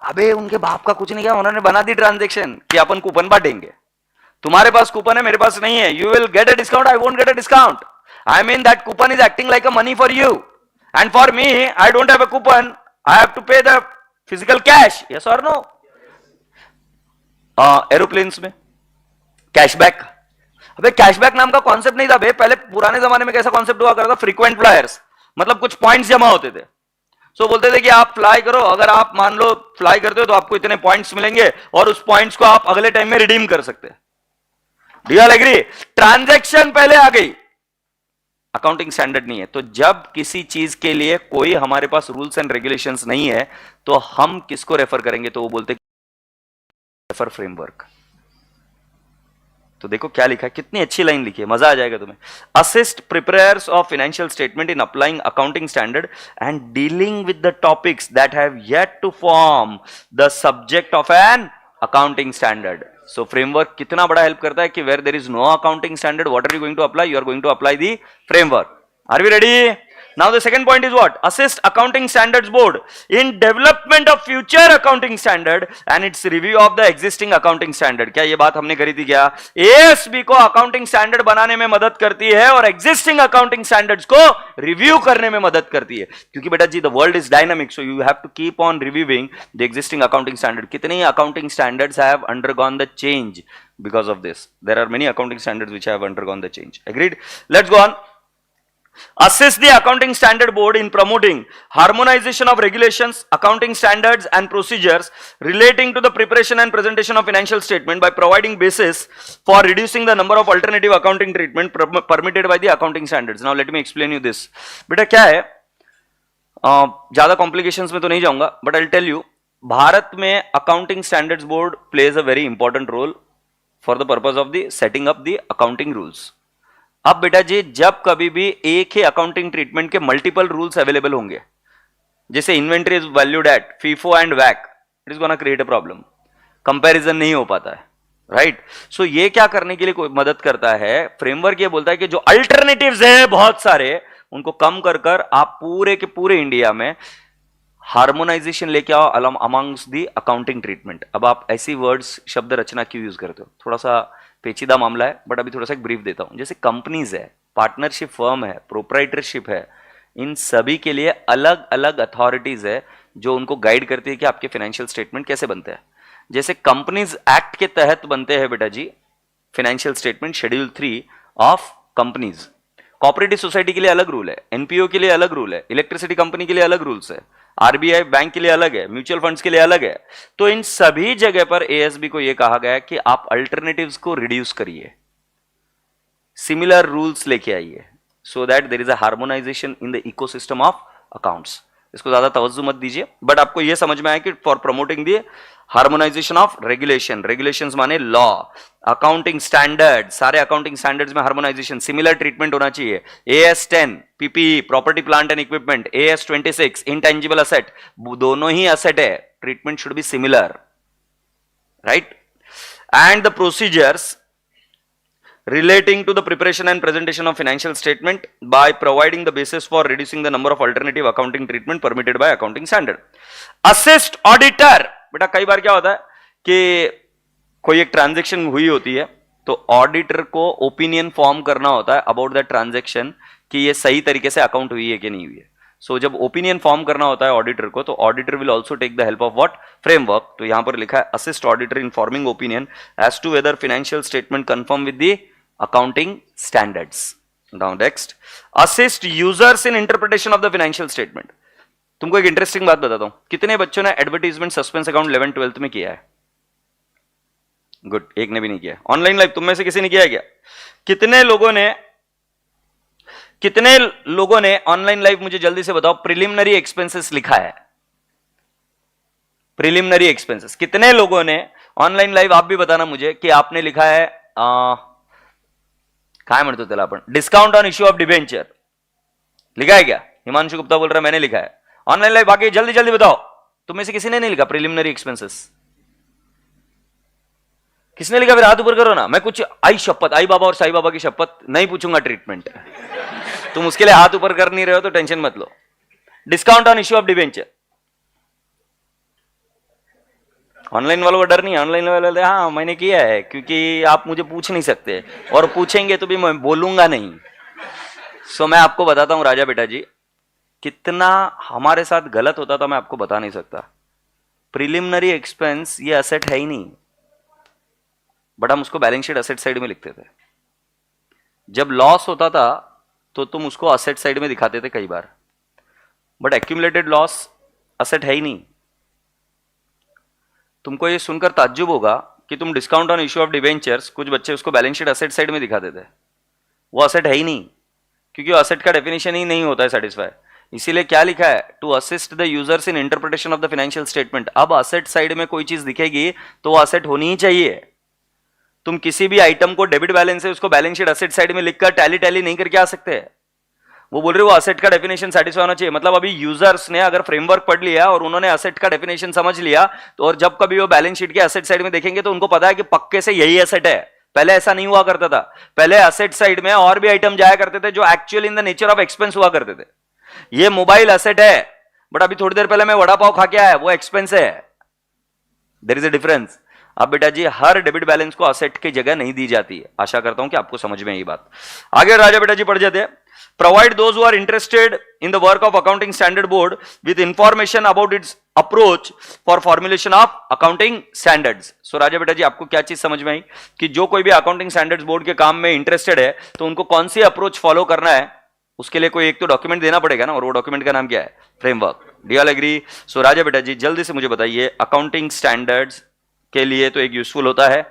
Speaker 1: अबे उनके बाप का कुछ नहीं किया, उन्होंने बना दी ट्रांजेक्शन कि अपन कूपन बांटेंगे, तुम्हारे पास कूपन है, मेरे पास नहीं है, you will get a discount, I won't get a discount, I mean that coupon is acting like a money for you, and for me I don't have a coupon, I have to pay the physical cash, yes और no? Aeroplanes में cashback, अबे cashback नाम का concept नहीं था बे, पहले पुराने जमाने में कैसा कॉन्सेप्ट हुआ करता था, फ्रीक्वेंट फ्लायर्स, मतलब कुछ पॉइंट्स जमा होते थे, सो बोलते थे कि आप फ्लाई करो, अगर आप मान लो फ्लाई करते हो तो आपको इतने पॉइंट्स मिलेंगे, और उस पॉइंट्स को आप अगले टाइम में रिडीम कर सकते हैं। Do you all agree? Transaction पहले आ गई, अकाउंटिंग स्टैंडर्ड नहीं है। तो जब किसी चीज के लिए कोई हमारे पास रूल्स एंड रेगुलेशंस नहीं है तो हम किसको रेफर करेंगे? तो वो बोलते रेफर फ्रेमवर्क। तो देखो क्या लिखा है, कितनी अच्छी लाइन लिखी है, मजा आ जाएगा तुम्हें। Assist preparers of financial statement in applying accounting standard and dealing with the topics that have yet to form the subject of an accounting standard. So framework कितना बड़ा हेल्प करता है कि where there is no accounting standard, what are you going to apply? You are going to apply the framework. Are we ready? Now the second point is what? Assist Accounting Standards Board in development of future accounting standard and its review of the existing accounting standard. क्या ये बात हमने करी थी क्या? ASB को accounting standard बनाने में मदद करती है और existing accounting standards को review करने में मदद करती है, क्योंकि बेटा जी the world is dynamic, so you have to keep on reviewing the existing accounting standard. कितने accounting standards have undergone the change because of this? There are many accounting standards which have undergone the change. Agreed? Let's go on. Assist the Accounting Standard Board in promoting harmonization of regulations, accounting standards and procedures relating to the preparation and presentation of financial statement by providing basis for reducing the number of alternative accounting treatment permitted by the accounting standards. Now let me explain you this. बेटा क्या है, ज्यादा complications में तो नहीं जाऊंगा, but I will tell you, Bharat में accounting standards board plays a very important role for the purpose of the setting up the accounting rules. अब बेटा जी जब कभी भी एक ही अकाउंटिंग ट्रीटमेंट के मल्टीपल रूल्स अवेलेबल होंगे, जैसे inventory is valued at FIFO and वैक, it is gonna create a problem, comparison नहीं हो पाता है, राइट? सो ये क्या करने के लिए कोई मदद करता है, फ्रेमवर्क ये बोलता है कि जो अल्टरनेटिव्स है बहुत सारे, उनको कम कर कर आप पूरे के पूरे इंडिया में हार्मोनाइजेशन लेके आओ अमंग्स दी अकाउंटिंग ट्रीटमेंट। अब आप ऐसी वर्ड्स शब्द रचना क्यों यूज करते हो, थोड़ा सा पेचीदा मामला है, बट अभी थोड़ा सा एक ब्रीफ देता हूं। जैसे कंपनीज है, पार्टनरशिप फर्म है, प्रोप्राइटरशिप है, इन सभी के लिए अलग अलग अथॉरिटीज है जो उनको गाइड करती है कि आपके फाइनेंशियल स्टेटमेंट कैसे बनते हैं। जैसे कंपनीज एक्ट के तहत बनते हैं बेटा जी financial statement, schedule 3 of companies. Cooperative society के लिए अलग रूल है, एनपीओ के लिए अलग रूल है, इलेक्ट्रिसिटी कंपनी के लिए अलग रूल्स है, आरबीआई बैंक के लिए अलग है, म्यूचुअल फंड्स के लिए अलग है। तो इन सभी जगह पर एएसबी को यह कहा गया है कि आप अल्टरनेटिव्स को रिड्यूस करिए, सिमिलर रूल्स लेके आइए, so that there is a harmonization in the ecosystem of accounts. इसको ज्यादा तवज्जो मत दीजिए, बट आपको यह समझ में आया कि for promoting the harmonisation of regulation, regulations माने लॉ, अकाउंटिंग स्टैंडर्ड, सारे अकाउंटिंग स्टैंडर्ड्स में हार्मोनाइजेशन, सिमिलर ट्रीटमेंट होना चाहिए। AS10 PPE, property plant and equipment, AS26 intangible asset, दोनों ही असेट है, treatment should be similar, right? And the procedures relating to the preparation and presentation of financial statement by providing the basis for reducing the number of alternative accounting treatment permitted by accounting standard. Assist auditor, बेटा कई बार क्या होता है कि कोई एक transaction हुई होती है तो ऑडिटर को ओपिनियन फॉर्म करना होता है अबाउट दैट ट्रांजैक्शन कि ये सही तरीके से अकाउंट हुई है कि नहीं हुई है. सो जब ओपिनियन फॉर्म करना होता है ऑडिटर को, तो auditor will also take the help of what, framework. तो यहां पर लिखा है assist auditor in forming opinion as to whether financial statement conform with the accounting standards. Now next, assist users in interpretation of the financial statement. तुमको एक interesting बात बताता हूं. कितने बच्चों ने एडवर्टीजमेंट सस्पेंस अकाउंट 11th-12th में किया है? गुड, एक ने भी नहीं किया. ऑनलाइन लाइव तुम में से किसी ने किया है क्या? कितने लोगों ने ऑनलाइन लाइव मुझे जल्दी से बताओ प्रिलिमिनरी एक्सपेंसेस लिखा है? प्रिलिमिनरी एक्सपेंसेस कितने लोगों ने ऑनलाइन लाइव, आप भी बताना मुझे कि आपने लिखा है काय म्हणतो त्याला आपण, discount on issue of debenture लिखा है क्या? हिमांशु गुप्ता बोल रहा है मैंने लिखा है. ऑनलाइन लाइव बाकी जल्दी जल्दी बताओ. तुम में से किसी ने नहीं लिखा प्रिलिमिनरी एक्सपेंसेस? किसने लिखा? फिर हाथ ऊपर करो ना. मैं कुछ आई शपथ, आई बाबा और साई बाबा की शपथ नहीं पूछूंगा ट्रीटमेंट. तुम उसके लिए हाथ ऊपर कर नहीं रहे हो तो टेंशन मत लो. Discount on issue of debenture. Online वालों का डर नहीं. ऑनलाइन वाले हाँ मैंने किया है, क्योंकि आप मुझे पूछ नहीं सकते और पूछेंगे तो भी मैं बोलूंगा नहीं. सो मैं आपको बताता हूं राजा बेटा जी, कितना हमारे साथ गलत होता था मैं आपको बता नहीं सकता. प्रिलिमिनरी एक्सपेंस ये असेट है ही नहीं, बट हम उसको बैलेंस शीट असेट साइड में लिखते थे. जब लॉस होता था तो तुम उसको असेट साइड में दिखाते थे कई बार, बट एक्यूमुलेटेड लॉस असेट है ही नहीं. तुमको ये सुनकर ताज्जुब होगा कि तुम discount on issue of debentures, कुछ बच्चे उसको बैलेंस शीट असेट साइड में दिखाते थे. वो असेट है ही नहीं, क्योंकि असेट का डेफिनेशन ही नहीं होता है सेटिस्फाई. इसीलिए क्या लिखा है? To assist the users in interpretation of the financial statement. अब असेट साइड में कोई चीज दिखेगी तो वो असेट होनी ही चाहिए. तुम किसी भी आइटम को डेबिट बैलेंस है उसको बैलेंस शीट असेट साइड में लिखकर टैली नहीं करके आ सकते. वो बोल रहे हो असेट का डेफिनेशन सेटिस्फाई होना चाहिए. मतलब अभी यूजर्स ने अगर फ्रेमवर्क पढ़ लिया और उन्होंने असेट का डेफिनेशन समझ लिया, तो और जब कभी वो बैलेंस शीट के असेट साइड में देखेंगे तो उनको पता है कि पक्के से यही असेट है. पहले ऐसा नहीं हुआ करता था. पहले असेट साइड में और भी आइटम जाया करते थे जो actually in the nature of expense हुआ करते थे. ये मोबाइल असेट है, बट अभी थोड़ी देर पहले मैं वड़ा पाव खा के आया, वो एक्सपेंस है. There is a difference. अब बेटा जी हर डेबिट बैलेंस को असेट की जगह नहीं दी जाती है. आशा करता हूं कि आपको समझ में ये बात. आगे राजा बेटा जी पढ़ जाते हैं. Provide those who are interested in the work of Accounting Standard Board with information about its approach for formulation of accounting standards. So राजा बेटा जी आपको क्या चीज समझ में आई कि जो कोई भी अकाउंटिंग स्टैंडर्ड्स बोर्ड के काम में इंटरेस्टेड है तो उनको कौन सी अप्रोच फॉलो करना है, उसके लिए कोई एक तो डॉक्यूमेंट देना पड़ेगा ना, और वो डॉक्यूमेंट का नाम क्या है? Framework. Do all agree? So राजा बेटा जी जल्दी से मुझे बताइए, अकाउंटिंग स्टैंडर्ड्स के लिए तो एक यूजफुल होता है,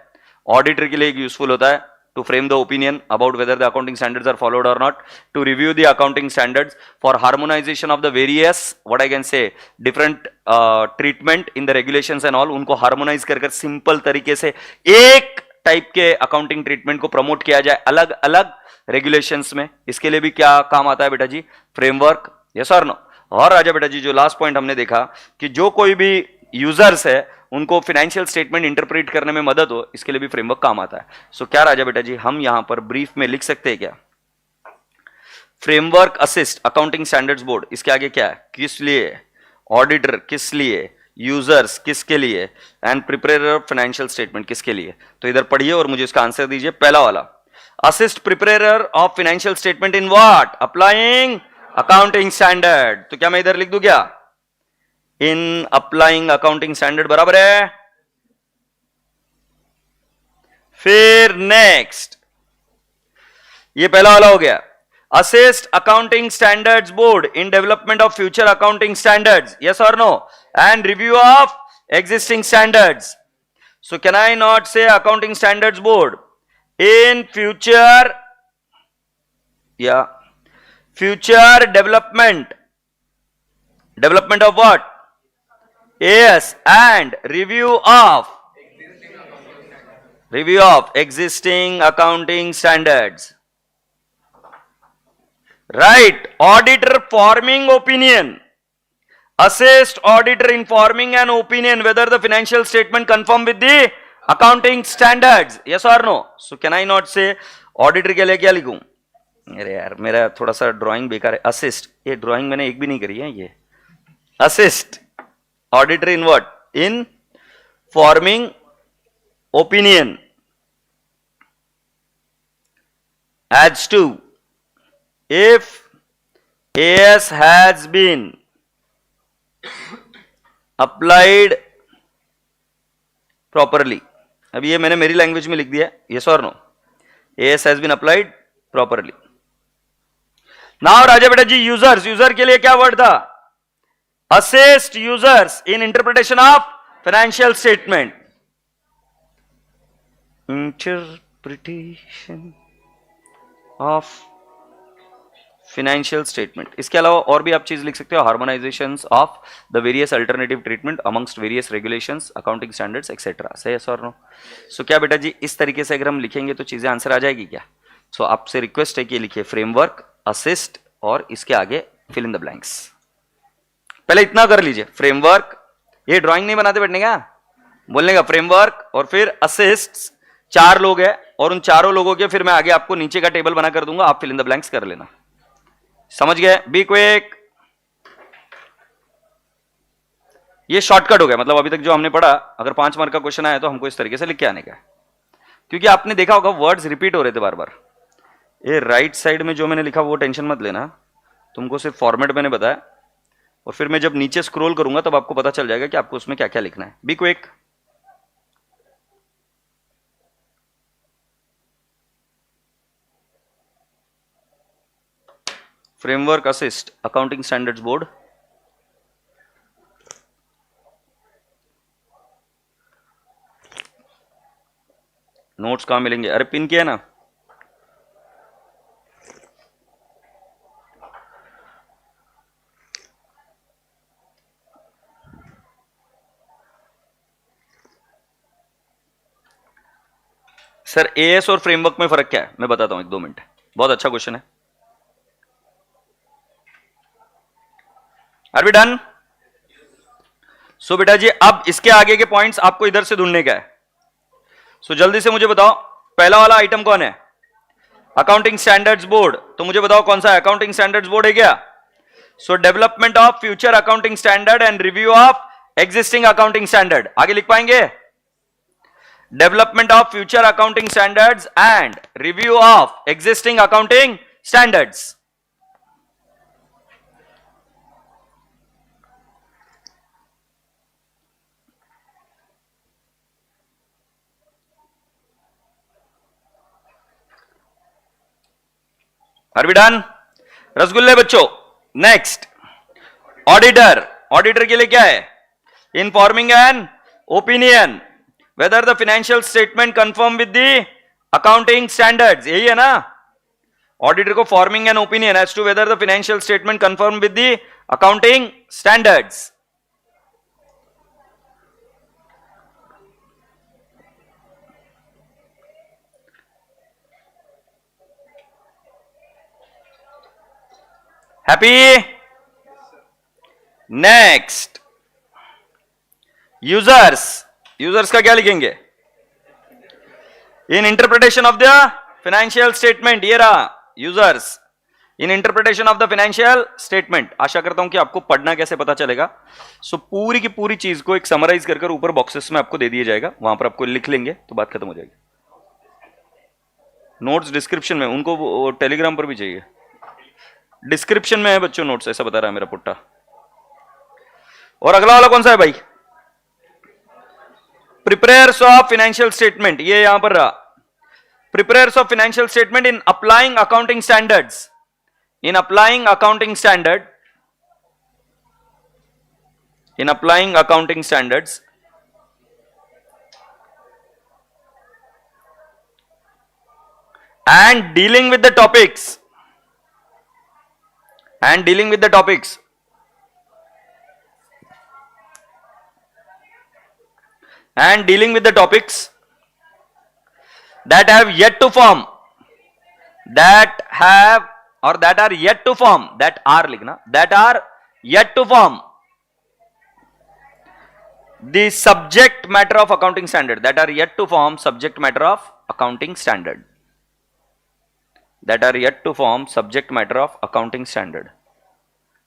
Speaker 1: ऑडिटर के लिए एक यूजफुल होता है to frame the opinion about whether the accounting standards are followed or not, to review the accounting standards for harmonization of the various, what I can say, different treatment in the regulations and all, उनको harmonize कर simple तरीके से एक type के accounting treatment को promote किया जाए अलग अलग रेगुलेशंस में. इसके लिए भी क्या काम आता है बेटा जी? फ्रेमवर्क. यस और नो? और राजा बेटा जी जो लास्ट पॉइंट हमने देखा कि जो कोई भी यूजर्स है उनको फाइनेंशियल स्टेटमेंट इंटरप्रेट करने में मदद हो, इसके लिए भी फ्रेमवर्क काम आता है. सो क्या राजा बेटा जी हम यहां पर ब्रीफ में लिख सकते हैं क्या? Framework assist accounting standards board, इसके आगे क्या है? किस लिए? ऑडिटर किस लिए? यूजर्स किसके लिए? And prepare of financial statement किसके लिए? तो इधर पढ़िए और मुझे इसका आंसर दीजिए. पहला वाला, assist prepare of financial statement in what? Applying accounting standard. तो क्या मैं इधर लिख दूं क्या? इन अप्लाइंग अकाउंटिंग स्टैंडर्ड बराबर है. फिर नेक्स्ट, ये पहला वाला हो गया. Assist accounting standards board in development of future accounting standards. Yes और no? And review of existing standards. So can I not say accounting standards board in future, yeah, future development of what? Yes, and review of existing accounting standards. Right. Auditor forming opinion. Assist auditor in forming an opinion whether the financial statement conform with the accounting standards. Yes or no? So can I not say auditor के लिए क्या लिखूं? अरे यार मेरा थोड़ा सा drawing बेकार है. असिस्ट, ये ड्राइंग मैंने एक भी नहीं करी है. ये assist auditor in what? In forming opinion as to if AS has been applied properly. अब ये मैंने मेरी लैंग्वेज में लिख दिया, yes or no? AS has been applied properly. Now राजा बेटा जी, यूजर्स, यूजर के लिए क्या वर्ड था? Assist users in interpretation of financial statement. Interpretation of financial statement. इसके अलावा और भी आप चीज लिख सकते हो, harmonizations of the various alternative treatment amongst various regulations, accounting standards, etc. Say yes or no? So क्या बेटा जी, इस तरीके से अगर हम लिखेंगे तो चीजें आंसर आ जाएगी क्या? So आपसे रिक्वेस्ट है कि लिखिए फ्रेमवर्क, असिस्ट और इसके आगे फिल इन द ब्लैंक्स. पहले इतना कर लीजिए, फ्रेमवर्क. ये ड्राइंग नहीं बनाते बैठने का, बोलने का फ्रेमवर्क और फिर असिस्ट. 4 लोग हैं और उन चारों लोगों के फिर मैं आगे आपको नीचे का टेबल बना कर दूंगा, आप फिल इन द ब्लैंक्स कर लेना. समझ गए? Be quick. ये शॉर्टकट हो गया, मतलब अभी तक जो हमने पढ़ा, अगर 5 मार्क का क्वेश्चन आया तो हमको इस तरीके से लिख के आने का है. क्योंकि आपने देखा होगा वर्ड्स रिपीट हो रहे थे बार बार. ये राइट साइड में जो मैंने लिखा वो टेंशन मत लेना, तुमको सिर्फ फॉर्मेट मैंने बताया, और फिर मैं जब नीचे स्क्रॉल करूंगा तब आपको पता चल जाएगा कि आपको उसमें क्या क्या लिखना है. Be quick. Framework, assist, accounting standards board. Notes कहां मिलेंगे? अरे पिन किया ना. सर एएस और फ्रेमवर्क में फर्क क्या है? मैं बताता हूं, 1-2 मिनट. बहुत अच्छा क्वेश्चन है. Are we done? सो बेटा जी, अब इसके आगे के पॉइंट्स आपको इधर से ढूंढने का है. सो जल्दी से मुझे बताओ, पहला वाला आइटम कौन है? Accounting standards board. तो मुझे बताओ कौन सा है? अकाउंटिंग स्टैंडर्ड्स बोर्ड है क्या? So development of future accounting standard and review of existing accounting standard. आगे लिख पाएंगे? Development of future accounting standards and review of existing accounting standards. Are we done? रसगुल्ले बच्चों. Next, auditor. ऑडिटर के लिए क्या है? In forming an opinion whether the financial statement conform with the accounting standards. यही है ना? ऑडिटर को forming an opinion as to whether the financial statement conform with the accounting standards. Happy? Next, users. Users का क्या लिखेंगे? In interpretation of the financial statement. ये रहा users in interpretation of the financial statement. आशा करता हूं कि आपको पढ़ना कैसे पता चलेगा. सो पूरी की पूरी चीज को एक समराइज कर ऊपर बॉक्सेस में आपको दे दिया जाएगा, वहां पर आपको लिख लेंगे तो बात खत्म हो जाएगी. नोट्स डिस्क्रिप्शन में, उनको टेलीग्राम पर भी चाहिए. डिस्क्रिप्शन में है बच्चों नोट्स, ऐसा बता रहा है मेरा पुट्टा. और अगला वाला कौन सा है भाई? Prepares of financial statement. ये यहां पर रहा, prepares of financial statement in applying accounting standards. In applying accounting standard, in applying accounting standards and dealing with the topics and dealing with the topics and dealing with the topics that have yet to form, that have or that are yet to form, that are likhna, that are yet to form the subject matter of accounting standard, that are yet to form subject matter of accounting standard, that are yet to form subject matter of accounting standard.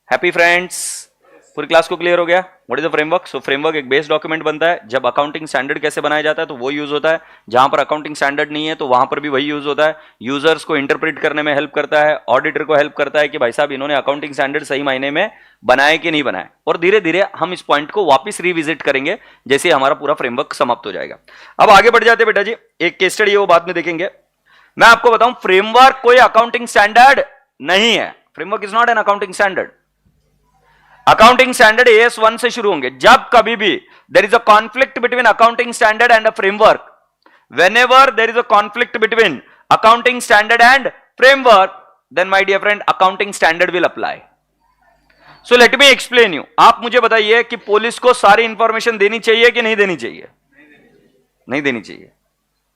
Speaker 1: Happy friends? पूरी class को clear हो गया? What is the framework? So framework एक base document बनता है। जब accounting standard कैसे बनाया जाता है तो वो यूज होता है। जहां पर अकाउंटिंग स्टैंडर्ड नहीं है तो वहां पर भी वही यूज होता है। यूजर्स को इंटरप्रेट करने में हेल्प करता है, ऑडिटर को हेल्प करता है कि भाई साहब इन्होंने अकाउंटिंग स्टैंडर्ड सही मायने में बनाए कि नहीं बनाए। और धीरे धीरे हम इस पॉइंट को वापस रिविजिट करेंगे जैसे हमारा पूरा फ्रेमवर्क समाप्त हो जाएगा। अब आगे बढ़ जाते बेटा जी, एक केस स्टडी है वो बाद में देखेंगे। मैं आपको बताऊं फ्रेमवर्क कोई अकाउंटिंग स्टैंडर्ड नहीं है। Framework is not an accounting standard. Accounting standard AS1 से शुरू होंगे। जब कभी भी there is a conflict between accounting standard and a framework, whenever there is a conflict between accounting standard and framework, then my dear friend accounting standard will apply. So let me explain you. आप मुझे बताइए कि police को सारी information देनी चाहिए कि नहीं देनी चाहिए? नहीं देनी चाहिए।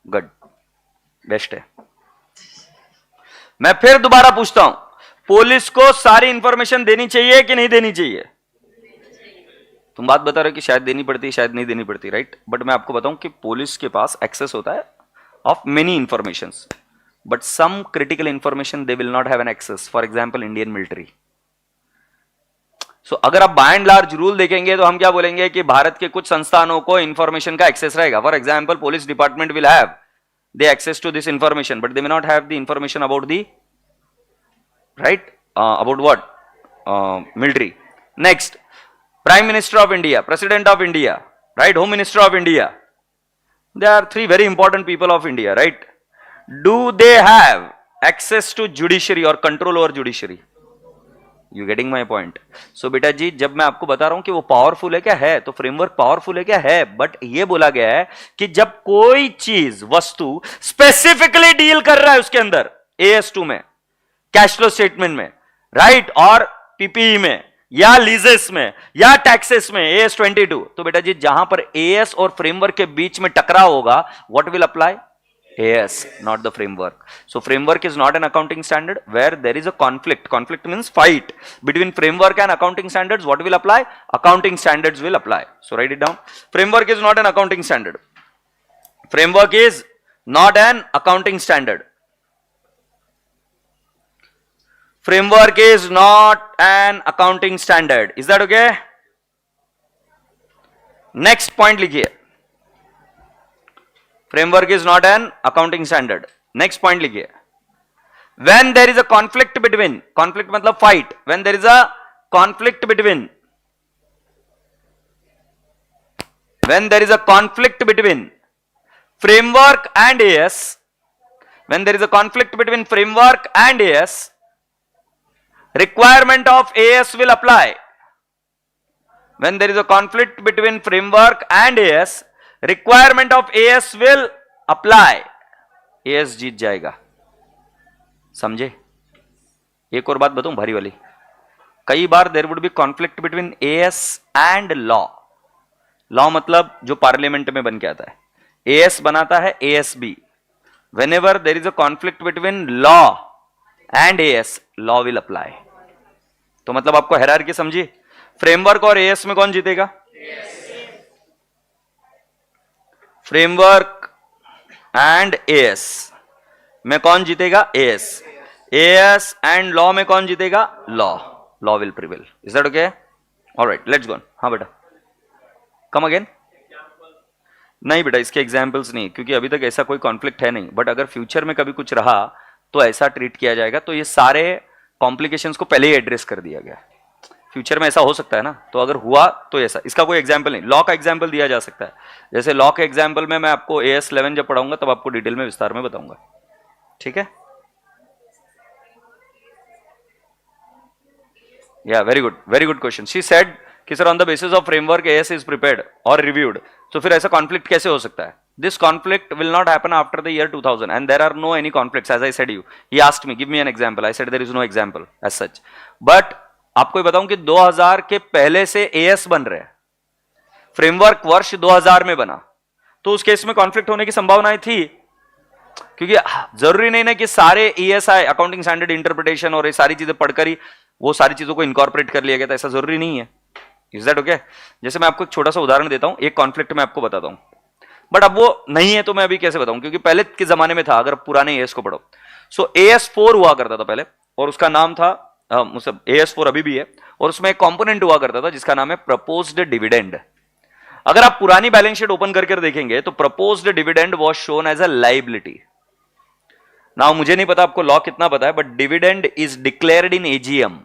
Speaker 1: गुड, बेस्ट है। मैं फिर दोबारा पूछता हूं, पुलिस को सारी इंफॉर्मेशन देनी चाहिए कि नहीं देनी चाहिए? तुम बात बता रहे हो कि शायद देनी पड़ती है, शायद नहीं देनी पड़ती, राइट? बट मैं आपको बताऊं कि पुलिस के पास एक्सेस होता है of many informations, but some critical information they will not have an access. For example Indian military. So अगर आप बाय एंड लार्ज रूल देखेंगे तो हम क्या बोलेंगे कि भारत के कुछ संस्थानों को इंफॉर्मेशन का एक्सेस रहेगा। For example police department will have the access to this information, but they may not have the information about the right about what military. Next, Prime Minister of India, President of India, right? Home Minister of India, they are three very important people of India, right? Do they have access to judiciary or control over judiciary? You getting my point? So बेटा जी, जब मैं आपको बता रहा हूं कि वो पावरफुल है क्या है, तो फ्रेमवर्क पावरफुल है क्या है, बट ये बोला गया है कि जब कोई चीज वस्तु स्पेसिफिकली डील कर रहा है उसके अंदर AS2 में, कैश फ्लो स्टेटमेंट में, राइट, और पीपीई में या लीजेस में या टैक्सेस में AS22, तो बेटा जी जहां पर AS और फ्रेमवर्क के बीच में टकराव होगा, what will apply? AS, not the framework. So framework is not an accounting standard where there is a conflict. Conflict means fight between framework and accounting standards. What will apply? Accounting standards will apply. So write it down. Framework is not an accounting standard. Framework is not an accounting standard. Framework is not an accounting standard. Is that okay? Next point लिखिए. Framework is not an accounting standard. Next point लिखिए. When there is a conflict between, conflict मतलब fight. When there is a conflict between, when there is a conflict between framework and AS, when there is a conflict between framework and AS, requirement of AS will apply. When there is a conflict between framework and AS, requirement of AS will apply. AS जीत जाएगा, समझे? एक और बात बताऊं भारी वाली, कई बार there would be conflict between AS and law. Law मतलब जो पार्लियामेंट में बन के आता है, AS बनाता है ASB। Whenever there is a conflict between law and AS, law will apply. तो मतलब आपको हायरार्की समझी? फ्रेमवर्क और AS में कौन जीतेगा? फ्रेमवर्क एंड AS में कौन जीतेगा? AS. AS एंड लॉ में कौन जीतेगा? Law. Law will prevail. Is that okay? Alright, let's go. हाँ बेटा, कम अगेन. नहीं बेटा, इसके एग्जाम्पल्स नहीं, क्योंकि अभी तक ऐसा कोई कॉन्फ्लिक्ट है नहीं, बट अगर फ्यूचर में कभी कुछ रहा तो ऐसा ट्रीट किया जाएगा। तो ये सारे कॉम्प्लिकेशंस को पहले ही एड्रेस कर दिया गया। फ्यूचर में ऐसा हो सकता है ना, तो अगर हुआ तो ऐसा, इसका कोई एग्जाम्पल नहीं। लॉ का एग्जाम्पल दिया जा सकता है, जैसे लॉ के एग्जाम्पल में मैं आपको AS11 जब पढ़ाऊंगा तब आपको डिटेल में विस्तार में बताऊंगा, ठीक है? Yeah very good question. She said कि sir on the basis of framework AS is prepared और रिव्यूड, तो फिर ऐसा कॉन्फ्लिक्ट कैसे हो सकता है? This conflict will not happen after the year 2000 and there are no any conflicts, as I said you. He asked me, give me an example. I said there is no example as such. But आपको ये बताऊं कि 2000 के पहले से AS बन रहे हैं, फ्रेमवर्क वर्ष 2000 में बना, तो उस केस में कॉन्फ्लिक्ट होने की संभावनाएं थी, क्योंकि जरूरी नहीं ना कि सारे ESI अकाउंटिंग स्टैंडर्ड इंटरप्रिटेशन और ये सारी चीजें पढ़कर ही वो सारी चीजों को इनकॉर्पोरेट कर लिया गया था, ऐसा जरूरी नहीं है. Is that okay? जैसे मैं आपको एक छोटा सा उदाहरण देता हूं, एक कॉन्फ्लिक्ट में आपको बताता हूं, बट अब वो नहीं है तो मैं अभी कैसे बताऊं, क्योंकि पहले के जमाने में था, अगर पुराने AS को पढ़ो. सो AS4 हुआ करता था पहले, और उसका नाम था मतलब AS4 अभी भी है, और उसमें एक कंपोनेंट हुआ करता था जिसका नाम है प्रपोज्ड डिविडेंड। अगर आप पुरानी बैलेंस शीट ओपन करके देखेंगे तो proposed dividend was shown as a liability. Now मुझे नहीं पता आपको लॉ कितना पता है, but dividend is declared in AGM.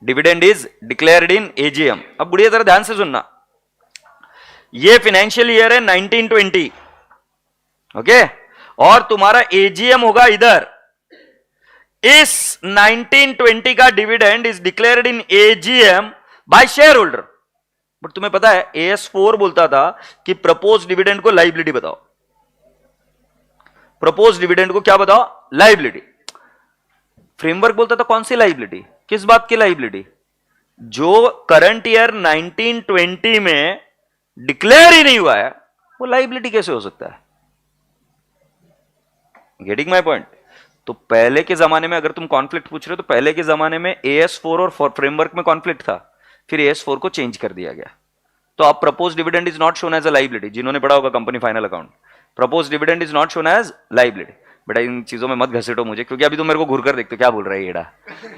Speaker 1: Dividend is declared in AGM. अब बुढ़िया जरा ध्यान से सुनना, ये फाइनेंशियल ईयर है 1920, ओके, और तुम्हारा एजीएम होगा इधर। इस 1920 का dividend is declared in AGM by shareholder. But तुम्हें पता है AS4 बोलता था कि प्रपोज डिविडेंड को लाइबिलिटी बताओ। प्रपोज डिविडेंड को क्या बताओ? लाइबिलिटी। फ्रेमवर्क बोलता था कौन सी लाइबिलिटी? किस बात की लाइबिलिटी? जो करंट ईयर 1920 में डिक्लेयर ही नहीं हुआ है वो लाइबिलिटी कैसे हो सकता है? Getting my point? तो पहले के जमाने में अगर तुम कॉन्फ्लिक्ट पूछ रहे हो तो पहले के जमाने में AS4 और फ्रेमवर्क में कॉन्फ्लिक्ट था, फिर AS4 को चेंज कर दिया गया। तो अब propose dividend is not shown as a liability. जिन्होंने पढ़ा होगा company final account, propose dividend is not shown as liability. बेटा इन चीजों में मत घसीटो मुझे, क्योंकि अभी तुम मेरे को घूर कर देखते हो क्या बोल रहा है येड़ा।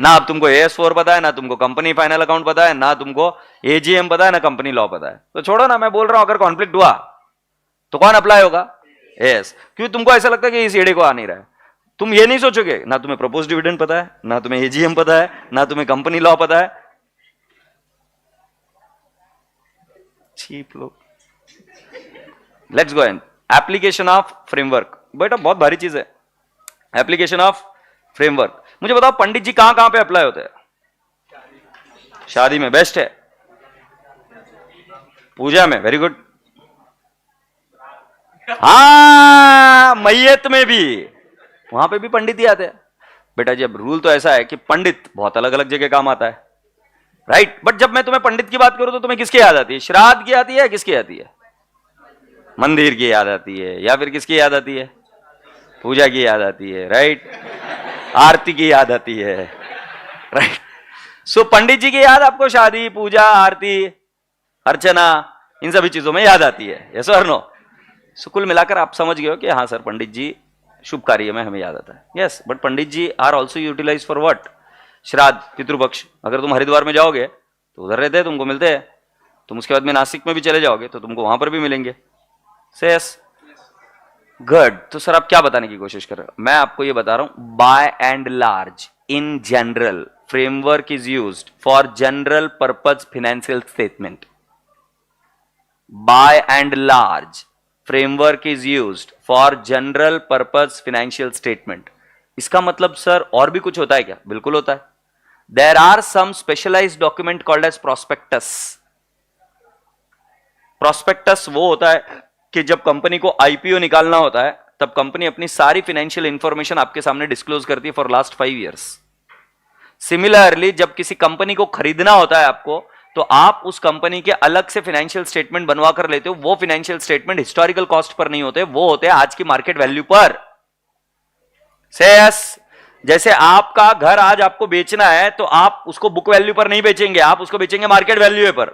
Speaker 1: ना अब तुमको AS4 पता है, ना तुमको कंपनी फाइनल अकाउंट पता है, ना तुमको AGM पता है, ना कंपनी लॉ पता है। तो छोड़ो ना, मैं बोल रहा हूं अगर कॉन्फ्लिक्ट हुआ तो कौन अप्लाई होगा? यस। क्यों तुमको ऐसा लगता है कि इस येड़े को आ नहीं रहा है? तुम ये नहीं सोचोगे ना तुम्हें प्रपोज डिविडेंड पता है, ना तुम्हें AGM पता है, ना तुम्हें कंपनी लॉ पता है। चीप लोग। Let's go in application of framework. बेटा बहुत भारी चीज है एप्लीकेशन ऑफ फ्रेमवर्क। मुझे बताओ पंडित जी कहां कहां पे अप्लाई होते हैं? शादी में बेस्ट है, पूजा में वेरी गुड, हाँ मैयत में भी, वहां पे भी पंडित ही आते हैं। बेटा जब रूल तो ऐसा है कि पंडित बहुत अलग अलग जगह काम आता है, राइट? बट जब मैं तुम्हें पंडित की बात करूं तो तुम्हें किसकी याद आती है? श्राद्ध की आती है, किसकी आती है? मंदिर की याद आती है, या फिर किसकी याद आती है? पूजा की याद आती है, राइट? आरती की याद आती है, राइट? सो पंडित जी की याद आपको शादी, पूजा, आरती, अर्चना, इन सभी चीजों में याद आती है, यस और नो? सो कुल मिलाकर आप समझ गए हो कि हाँ सर पंडित जी शुभ कार्य में हमें याद आता है, yes. But Pandit ji are also utilize for what? Shraddh, Pitru Paksha. अगर तुम हरिद्वार में जाओगे तो उधर रहते हैं, तुमको मिलते हैं। तुम उसके बाद में नासिक में भी चले जाओगे तो तुमको वहां पर भी मिलेंगे। से यस, गुड। तो सर आप क्या बताने की कोशिश कर रहे हो? मैं आपको ये बता रहा हूं, by and large in general framework is used for general purpose financial statement. By and large framework is used for general purpose financial statement. इसका मतलब सर और भी कुछ होता है क्या? बिल्कुल होता है। There are some specialized document called as prospectus. Prospectus वो होता है कि जब कंपनी को IPO निकालना होता है तब कंपनी अपनी सारी फाइनेंशियल इंफॉर्मेशन आपके सामने डिस्क्लोज करती है फॉर लास्ट 5 ईयर्स। सिमिलरली जब किसी कंपनी को खरीदना होता है आपको, तो आप उस कंपनी के अलग से फाइनेंशियल स्टेटमेंट बनवा कर लेते हो। वो financial statement historical cost per नहीं होते, वो होते हैं आज की मार्केट वैल्यू पर। यस, जैसे आपका घर आज आपको बेचना है तो आप उसको बुक वैल्यू पर नहीं बेचेंगे, आप उसको बेचेंगे मार्केट वैल्यू पर,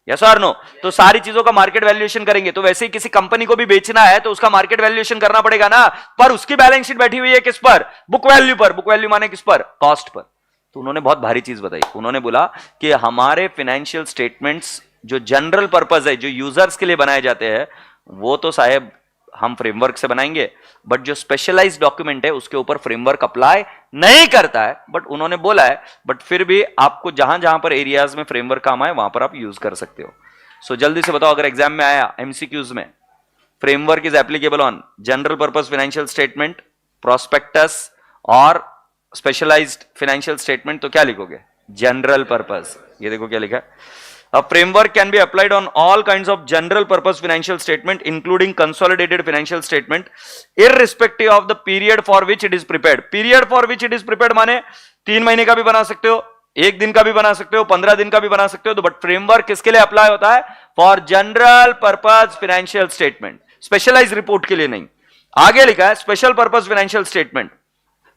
Speaker 1: यस और नो? तो सारी चीजों का मार्केट वैल्यूएशन करेंगे। तो वैसे ही किसी कंपनी को भी बेचना है तो उसका मार्केट वैल्यूएशन करना पड़ेगा ना, पर उसकी बैलेंस शीट बैठी हुई है किस पर? बुक वैल्यू पर। बुक वैल्यू माने किस पर? Cost per. तो उन्होंने बहुत भारी चीज बताई। उन्होंने बोला कि हमारे फाइनेंशियल स्टेटमेंट्स जो जनरल पर्पज है, जो यूजर्स के लिए बनाए जाते हैं, वो तो साहेब हम फ्रेमवर्क से बनाएंगे, बट जो स्पेशलाइज्ड डॉक्यूमेंट है उसके ऊपर फ्रेमवर्क अप्लाई नहीं करता है। बट उन्होंने बोला है बट फिर भी आपको जहां जहां पर एरियाज में फ्रेमवर्क काम आए वहां पर आप यूज कर सकते हो। सो जल्दी से बताओ, अगर एग्जाम में आया MCQs में, framework is applicable on general purpose financial statement, prospectus और स्पेशलाइज्ड फाइनेंशियल स्टेटमेंट, तो क्या लिखोगे? General purpose. ये देखो क्या लिखा है, A framework can be applied on all kinds of general purpose financial statement, including consolidated financial statement, irrespective of the period for which it is prepared. Period for which it is prepared माने 3 महीने का भी बना सकते हो, 1 दिन का भी बना सकते हो, 15 दिन का भी बना सकते हो। तो बट फ्रेमवर्क किसके लिए अप्लाई होता है? For general purpose financial statement, specialize report के लिए नहीं। आगे लिखा है special purpose financial statement,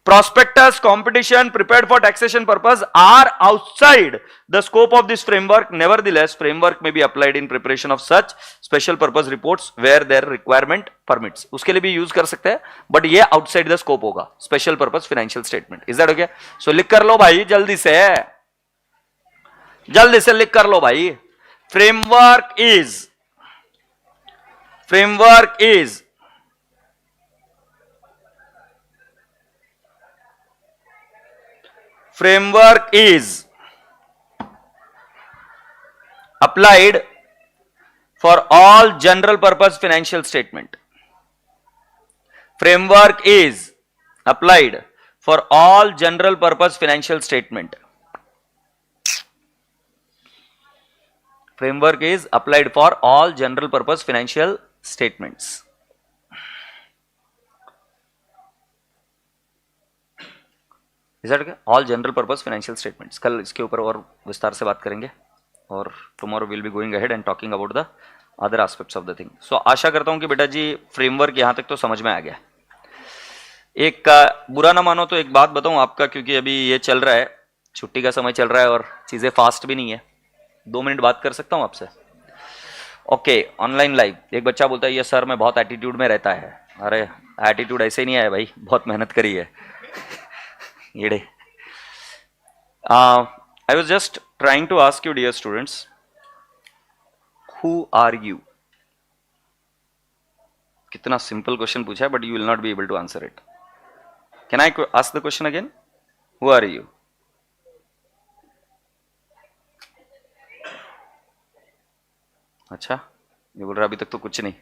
Speaker 1: prospectus, competition, prepared for taxation purpose are outside the scope of this framework. Nevertheless, framework may be applied in preparation of such special purpose reports where their requirement permits. उसके लिए भी use कर सकते हैं, but ये outside the scope होगा. Special purpose financial statement. Is that okay? So लिख कर लो भाई, जल्दी से लिख कर लो भाई. Framework is applied for all general purpose financial statement. Framework is applied for all general purpose financial statement. Framework is applied for all general purpose financial statements. Is that okay? All general purpose financial statements. कल इसके ऊपर और विस्तार से बात करेंगे और tomorrow we'll be going ahead and talking about the other aspects of the thing. So आशा करता हूं कि बेटा जी फ्रेमवर्क यहां तक तो समझ में आ गया. एक बुरा ना मानो तो एक बात बताऊं आपका, क्योंकि अभी ये चल रहा है, छुट्टी का समय चल रहा है और चीजें फास्ट भी नहीं है. 2 मिनट बात कर सकता हूं आपसे? Okay, online live. एक बच्चा बोलता है ये सर मैं बहुत एटीट्यूड में रहता है. अरे एटीट्यूड ऐसे नहीं आया भाई, बहुत मेहनत करी है. येड़े. I was just trying to ask you, dear students, who are you? कितना सिंपल क्वेश्चन पूछा है, but you will not be able to answer it. Can I ask the question again? Who are you? अच्छा, ये बोल रहा अभी तक तो कुछ नहीं.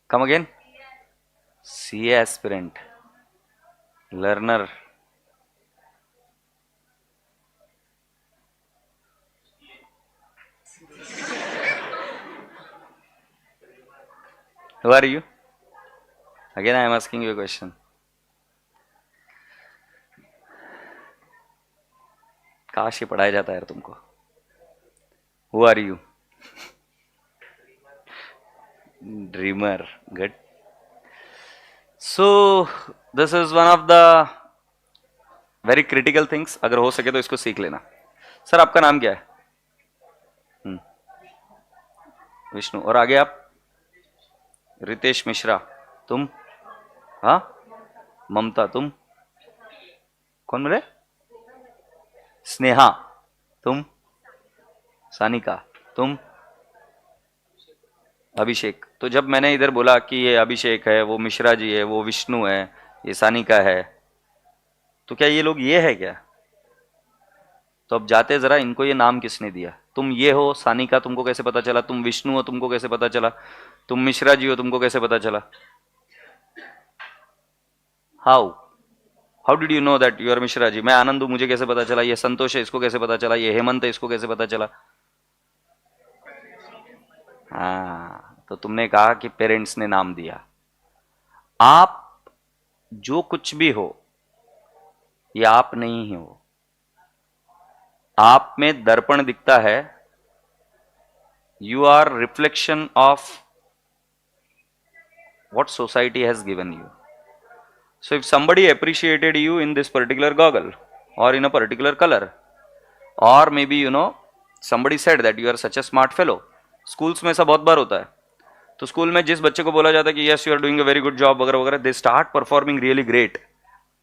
Speaker 1: Come again? CA aspirant, learner. Who are you? Again I am asking you a question. काश ये पढ़ाया जाता है यार तुमको. Who are you? Dreamer. Good. So this is one of the very critical things. अगर हो सके तो इसको सीख लेना. सर आपका नाम क्या है? विष्णु. और आगे आप? रितेश मिश्रा. तुम? हाँ, ममता. तुम कौन बोले? स्नेहा. तुम? सानिका. तुम? अभिषेक. तो जब मैंने इधर बोला कि ये अभिषेक है, वो मिश्रा जी है, वो विष्णु है, ये सानिका है, तो क्या ये लोग ये है क्या? तो अब जाते जरा इनको ये नाम किसने दिया? तुम ये हो सानिका, तुमको कैसे पता चला? तुम विष्णु हो, तुमको कैसे पता चला? तुम मिश्रा जी हो, तुमको कैसे पता चला? How did you know that you are Mishra ji? मैं आनंद हूं, मुझे कैसे पता चला? ये संतोष है, इसको कैसे पता चला? ये हेमंत है, इसको कैसे पता चला? हाँ, तो तुमने कहा कि पेरेंट्स ने नाम दिया. आप जो कुछ भी हो ये आप नहीं हो. आप में दर्पण दिखता है. You are reflection of what society has given you. So if somebody appreciated you in this particular goggle or in a particular color, or maybe you know somebody said that you are such a smart fellow. schools में ऐसा बहुत बार होता है. तो school में जिस बच्चे को बोला जाता है कि yes you are doing a very good job वगैरह वगैरह, they start performing really great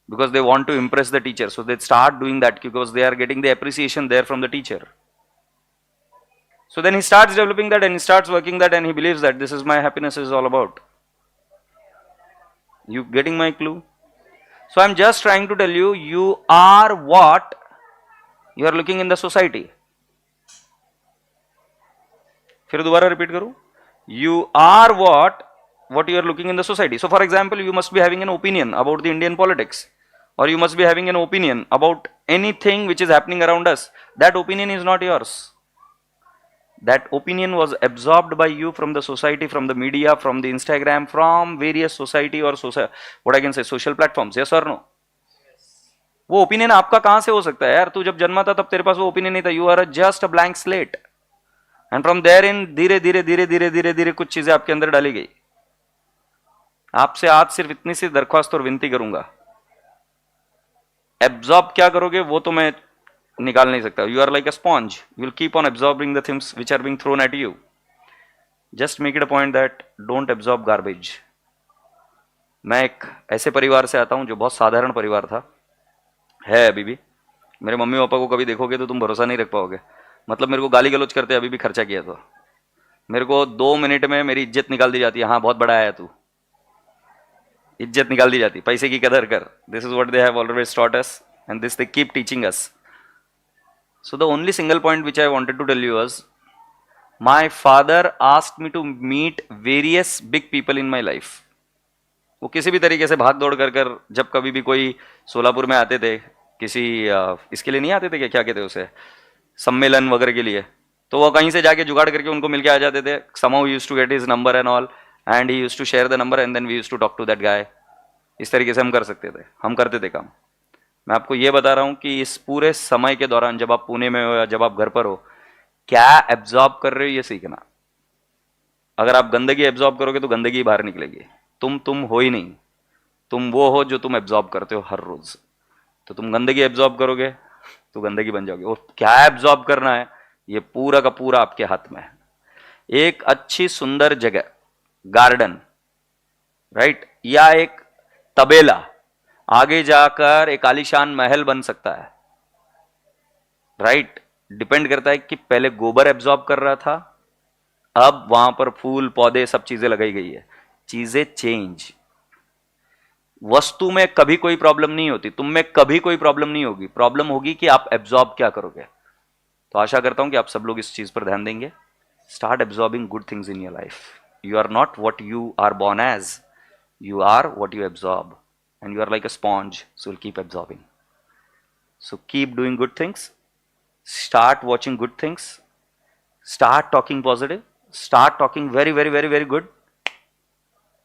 Speaker 1: because they want to impress the teacher. So they start doing that because they are getting the appreciation there from the teacher. So then he starts developing that and he starts working that and he believes that this is my happiness is all about. You getting my clue? So I'm just trying to tell you, you are what you are looking in the society. फिर दोबारा repeat करूं. You are what you are looking in the society. So for example, you must be having an opinion about the Indian politics, or you must be having an opinion about anything which is happening around us. That opinion is not yours. That opinion was absorbed by you from the society, from the media, from the Instagram, from various society or what I can say social platforms. Yes or no? वो opinion आपका कहां से हो सकता है यार? तू जब जन्मा था तब तेरे पास वो ओपिनियन नहीं था. You are just a blank slate and from there in धीरे धीरे धीरे धीरे धीरे धीरे कुछ चीजें आपके अंदर डाली गई. आपसे आज सिर्फ इतनी सी दरख्वास्त और विनती करूंगा, एब्जॉर्ब क्या करोगे वो तो मैं निकाल नहीं सकता. You are like a sponge, you will keep on absorbing the things which are being thrown at you. Just make it a point that don't absorb garbage. मैं एक ऐसे परिवार से आता हूं जो बहुत साधारण परिवार था, है अभी भी. मेरे मम्मी पापा को कभी देखोगे तो तुम भरोसा नहीं रख पाओगे. मतलब मेरे को गाली गलौज करते अभी भी खर्चा किया तो मेरे को 2 मिनट में मेरी इज्जत निकाल दी जाती है. हाँ बहुत बड़ा आया तू, इज्जत निकाल दी जाती. पैसे की कदर कर. This is what they have always taught us and this they keep teaching us. So the only single point which I wanted to tell you was, my father asked me to meet various big people in my life. वो किसी भी तरीके से भाग दौड़ कर कर जब कभी भी कोई सोलापुर में आते थे, किसी इसके लिए नहीं आते थे, क्या कहते उसे, सम्मेलन वगैरह के लिए, तो वो कहीं से जाके जुगाड़ करके उनको मिलके आ जाते थे. somehow he used to get his number and all and he used to share the number and then we used to talk to that guy. इस तरीके से हम कर सकते थे, हम करते थे काम. मैं आपको ये बता रहा हूं कि इस पूरे समय के दौरान जब आप पुणे में हो या जब आप घर पर हो, क्या एब्जॉर्ब कर रहे हो ये सीखना. अगर आप गंदगी एब्जॉर्ब करोगे तो गंदगी बाहर निकलेगी. तुम हो ही नहीं, तुम वो हो जो तुम एब्जॉर्ब करते हो हर रोज. तो तुम गंदगी एब्जॉर्ब करोगे तो गंदगी बन जाओगे. और क्या एब्जॉर्ब करना है ये पूरा का पूरा आपके हाथ में है. एक अच्छी सुंदर जगह, गार्डन, राइट, या एक तबेला आगे जाकर एक आलीशान महल बन सकता है. राइट, डिपेंड करता है कि पहले गोबर एब्जॉर्ब कर रहा था, अब वहां पर फूल पौधे सब चीजें लगाई गई है. चीजें चेंज. वस्तु में कभी कोई प्रॉब्लम नहीं होती, तुम में कभी कोई प्रॉब्लम नहीं होगी. प्रॉब्लम होगी कि आप एब्जॉर्ब क्या करोगे. तो आशा करता हूं कि आप सब लोग इस चीज पर ध्यान देंगे. Start absorbing good things in your life. You are not what you are born as, you are what you absorb and you are like a sponge, so you'll keep absorbing. So keep doing good things, start watching good things, start talking positive, start talking very very very very good.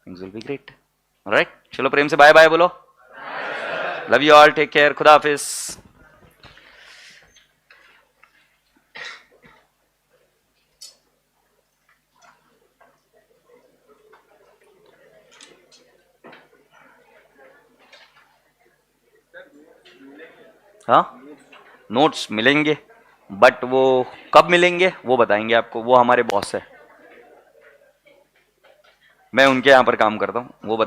Speaker 1: Things will be great. All right, चलो प्रेम से bye bye बोलो. Love you all, take care, खुदा हाफिज. हाँ, notes मिलेंगे, but वो कब मिलेंगे वो बताएंगे आपको. वो हमारे बॉस है, मैं उनके यहाँ पर काम करता हूँ, वो बता